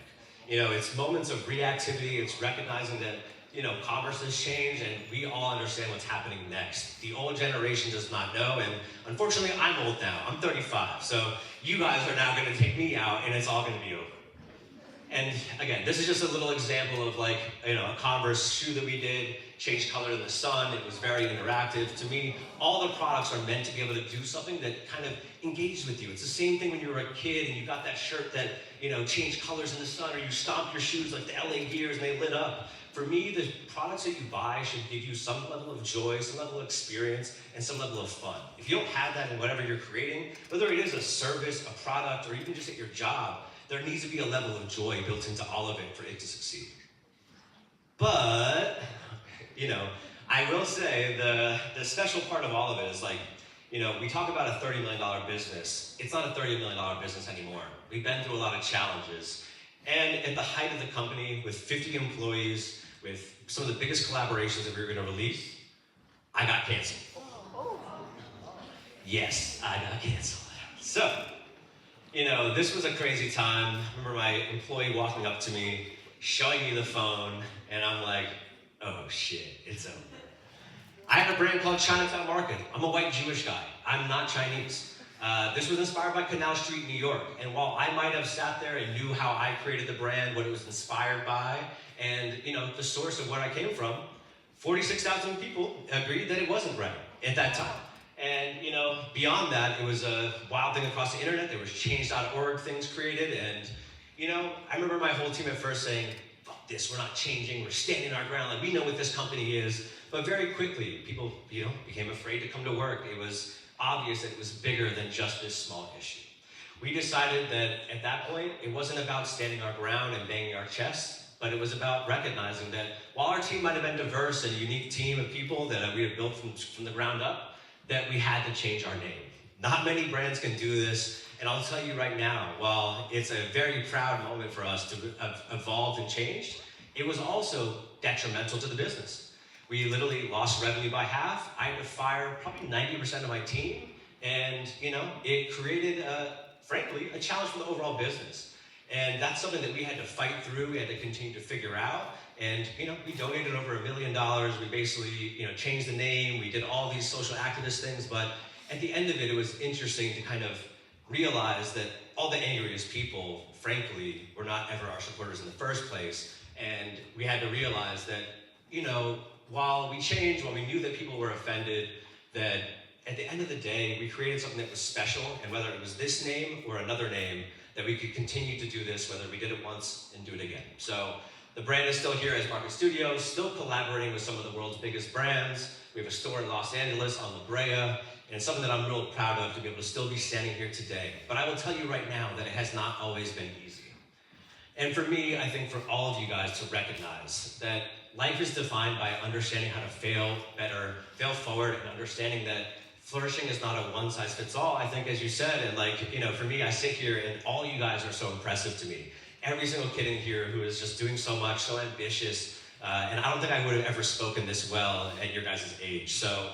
It's moments of reactivity. It's recognizing that, commerce has changed and we all understand what's happening next. The old generation does not know. And unfortunately, I'm old now. I'm 35. So you guys are now going to take me out and it's all going to be over. And again, this is just a little example of a Converse shoe that we did, changed color in the sun. It was very interactive. To me, all the products are meant to be able to do something that kind of engaged with you. It's the same thing when you were a kid and you got that shirt that, changed colors in the sun, or you stomped your shoes like the LA Gears and they lit up. For me, the products that you buy should give you some level of joy, some level of experience, and some level of fun. If you don't have that in whatever you're creating, whether it is a service, a product, or even just at your job, there needs to be a level of joy built into all of it for it to succeed. But, I will say the special part of all of it is we talk about a $30 million business. It's not a $30 million business anymore. We've been through a lot of challenges. And at the height of the company, with 50 employees, with some of the biggest collaborations that we were going to release, I got canceled. Yes, I got canceled. So, this was a crazy time. I remember my employee walking up to me, showing me the phone, and I'm like, oh shit, it's over. I had a brand called Chinatown Market. I'm a white Jewish guy. I'm not Chinese. This was inspired by Canal Street, New York. And while I might have sat there and knew how I created the brand, what it was inspired by, and the source of where I came from, 46,000 people agreed that it wasn't right at that time. And beyond that, it was a wild thing across the internet. There was change.org things created, and I remember my whole team at first saying, fuck this, we're not changing, we're standing our ground, we know what this company is. But very quickly, people, became afraid to come to work. It was obvious that it was bigger than just this small issue. We decided that at that point, it wasn't about standing our ground and banging our chests, but but it was about recognizing that while our team might have been diverse and a unique team of people that we had built from the ground up, that we had to change our name. Not many brands can do this, and I'll tell you right now, while it's a very proud moment for us to have evolved and changed, it was also detrimental to the business. We literally lost revenue by half. I had to fire probably 90% of my team, and it created, frankly, a challenge for the overall business. And that's something that we had to fight through, we had to continue to figure out. And we donated over $1 million. We basically changed the name, we did all these social activist things, but at the end of it, it was interesting to kind of realize that all the angriest people, frankly, were not ever our supporters in the first place. And we had to realize that, while we changed, while we knew that people were offended, that at the end of the day, we created something that was special, and whether it was this name or another name, that we could continue to do this, whether we did it once and do it again. So the brand is still here as Market Studios, still collaborating with some of the world's biggest brands. We have a store in Los Angeles on La Brea, and it's something that I'm real proud of to be able to still be standing here today. But I will tell you right now that it has not always been easy. And for me, I think for all of you guys to recognize that life is defined by understanding how to fail better, fail forward, and understanding that flourishing is not a one-size-fits-all. I think, as you said, and for me, I sit here and all you guys are so impressive to me. Every single kid in here who is just doing so much, so ambitious, and I don't think I would have ever spoken this well at your guys' age. So,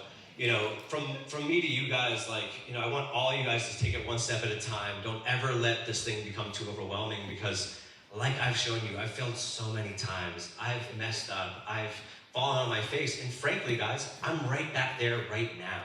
from me to you guys, I want all you guys to take it one step at a time. Don't ever let this thing become too overwhelming, because like I've shown you, I've failed so many times. I've messed up, I've fallen on my face, and frankly, guys, I'm right back there right now.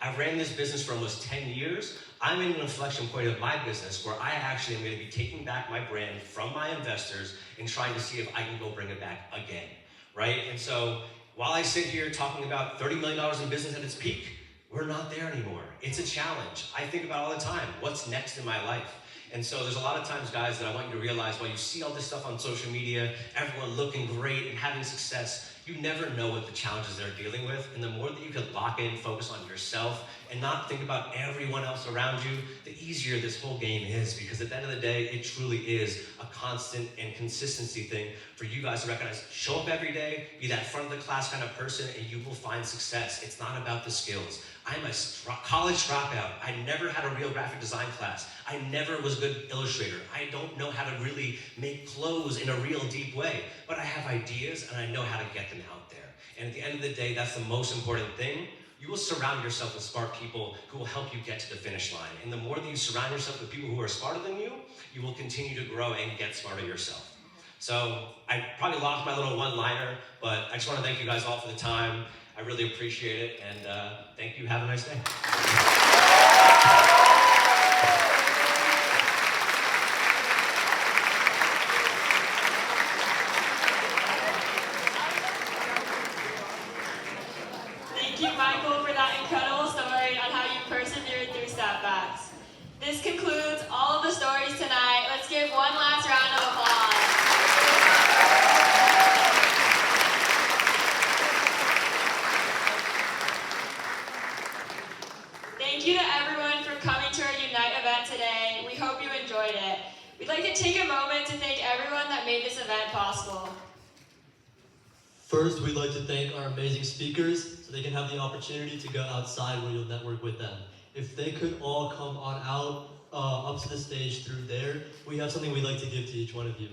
I've ran this business for almost 10 years. I'm in an inflection point of my business where I actually am going to be taking back my brand from my investors and trying to see if I can go bring it back again, right? And so while I sit here talking about $30 million in business at its peak, we're not there anymore. It's a challenge. I think about all the time, what's next in my life? And so there's a lot of times, guys, that I want you to realize while you see all this stuff on social media, everyone looking great and having success, you never know what the challenges they're dealing with. And the more that you can lock in, focus on yourself, and not think about everyone else around you, the easier this whole game is. Because at the end of the day, it truly is a constant and consistency thing for you guys to recognize. Show up every day, be that front of the class kind of person, and you will find success. It's not about the skills. I'm a college dropout. I never had a real graphic design class. I never was a good illustrator. I don't know how to really make clothes in a real deep way, but I have ideas and I know how to get them out there. And at the end of the day, that's the most important thing. You will surround yourself with smart people who will help you get to the finish line. And the more that you surround yourself with people who are smarter than you, you will continue to grow and get smarter yourself. So I probably lost my little one-liner, but I just want to thank you guys all for the time. I really appreciate it, and thank you. Have a nice day. Thank you, Michael, for that incredible story on how you persevered through setbacks. This concludes all of the stories tonight. Let's give one last round of applause. Thank you to everyone for coming to our Unite event today. We hope you enjoyed it. We'd like to take a moment to thank everyone that made this event possible. First, we'd like to thank our amazing speakers so they can have the opportunity to go outside where you'll network with them. If they could all come on out up to the stage through there, we have something we'd like to give to each one of you.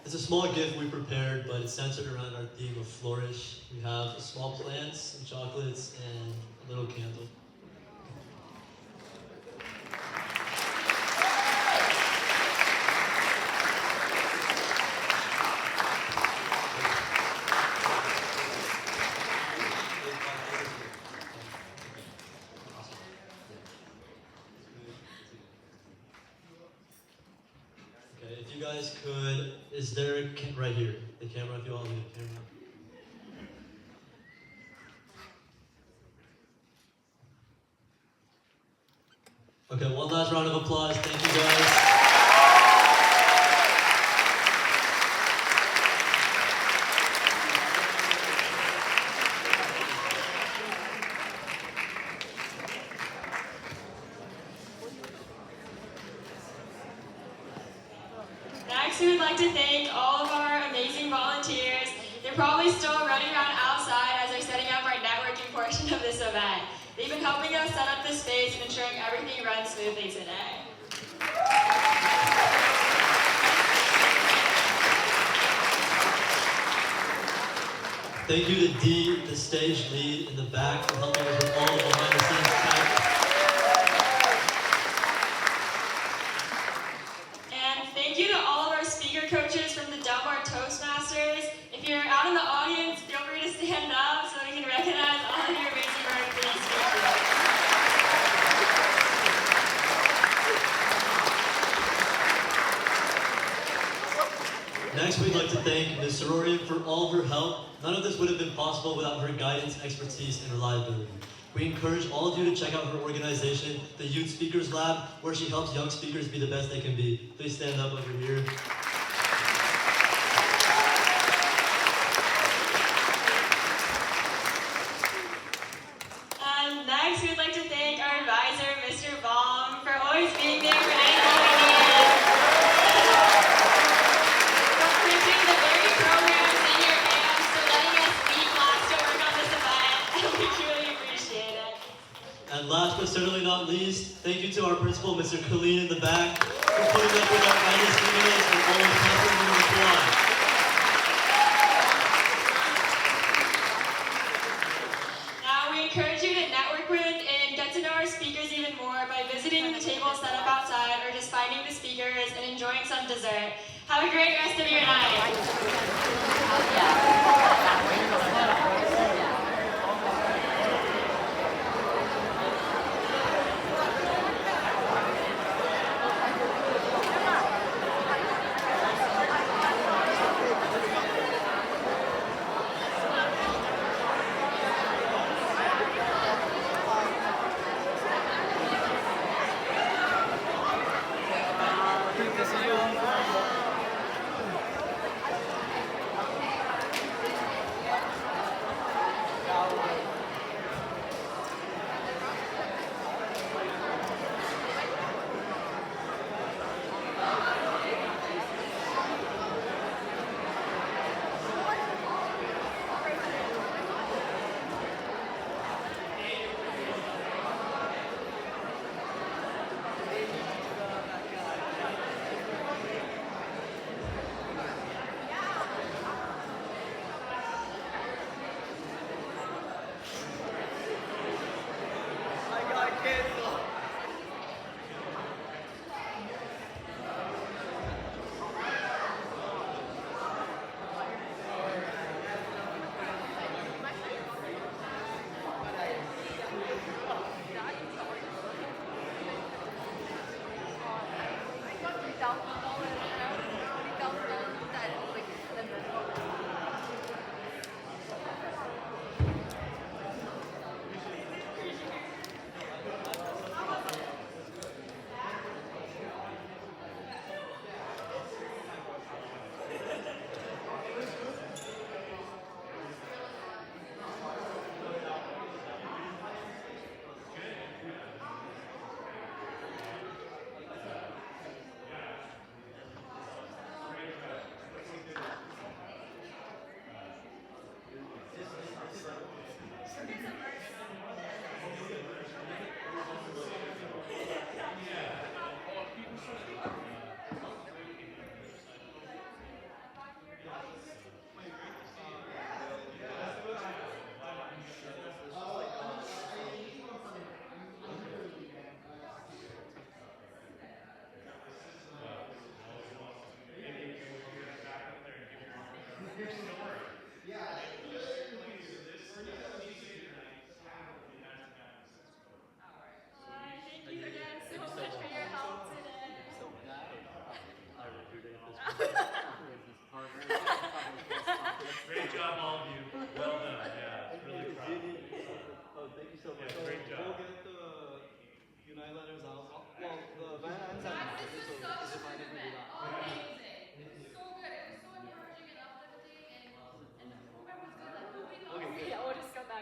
It's a small gift we prepared, but it's centered around our theme of Flourish. We have small plants, some chocolates, and a little candle. Okay, if you guys could, is there right here, the camera, if you all need a camera. Okay, one last round of applause. Thank you guys. Next, we would like to thank all of our amazing volunteers. They're probably still running around outside as they're setting up our networking portion of this event. They've been helping us set up this space and ensuring everything runs smoothly today. Thank you to Dee, the stage lead in the back, for helping us with all the behind the scenes tech. And thank you to all of our speaker coaches from the Delmar Toastmasters. If you're out in the audience, feel free to stand up so we can recognize all of your amazing work for these speakers. Next, we'd like to thank Ms. Sororian for all of her help. None of this would have been possible without her guidance, expertise, and reliability. We encourage all of you to check out her organization, the Youth Speakers Lab, where she helps young speakers be the best they can be. Please stand up over here. And next, we'd like to thank our advisor, Mr. Baum, for always being there for anything we need. For printing the very programs in your hands, for letting us lead class to work on this event. We truly appreciate it. And last but certainly not least, thank you to our principal, Mr. Colleen in the back, for putting up with our endless emails and always helping me reply. Now we encourage you to network with and get to know our speakers even more by visiting the tables set up outside or just finding the speakers and enjoying some dessert. Have a great rest of your night.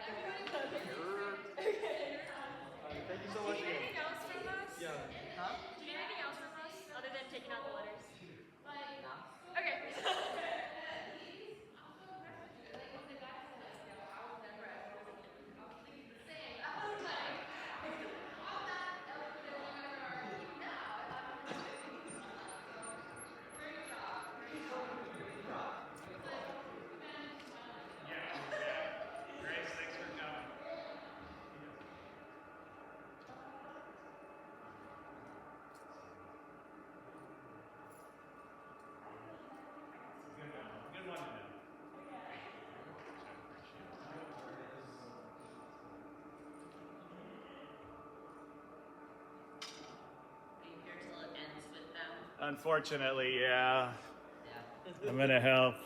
Thank you so much. Do you need anything else from us? Yeah. Huh? Do you need anything else from us other than taking out the letters? Okay. Grace, thanks for coming. Good one to know. Are you here till it ends with them? Unfortunately, yeah. Yeah. I'm gonna help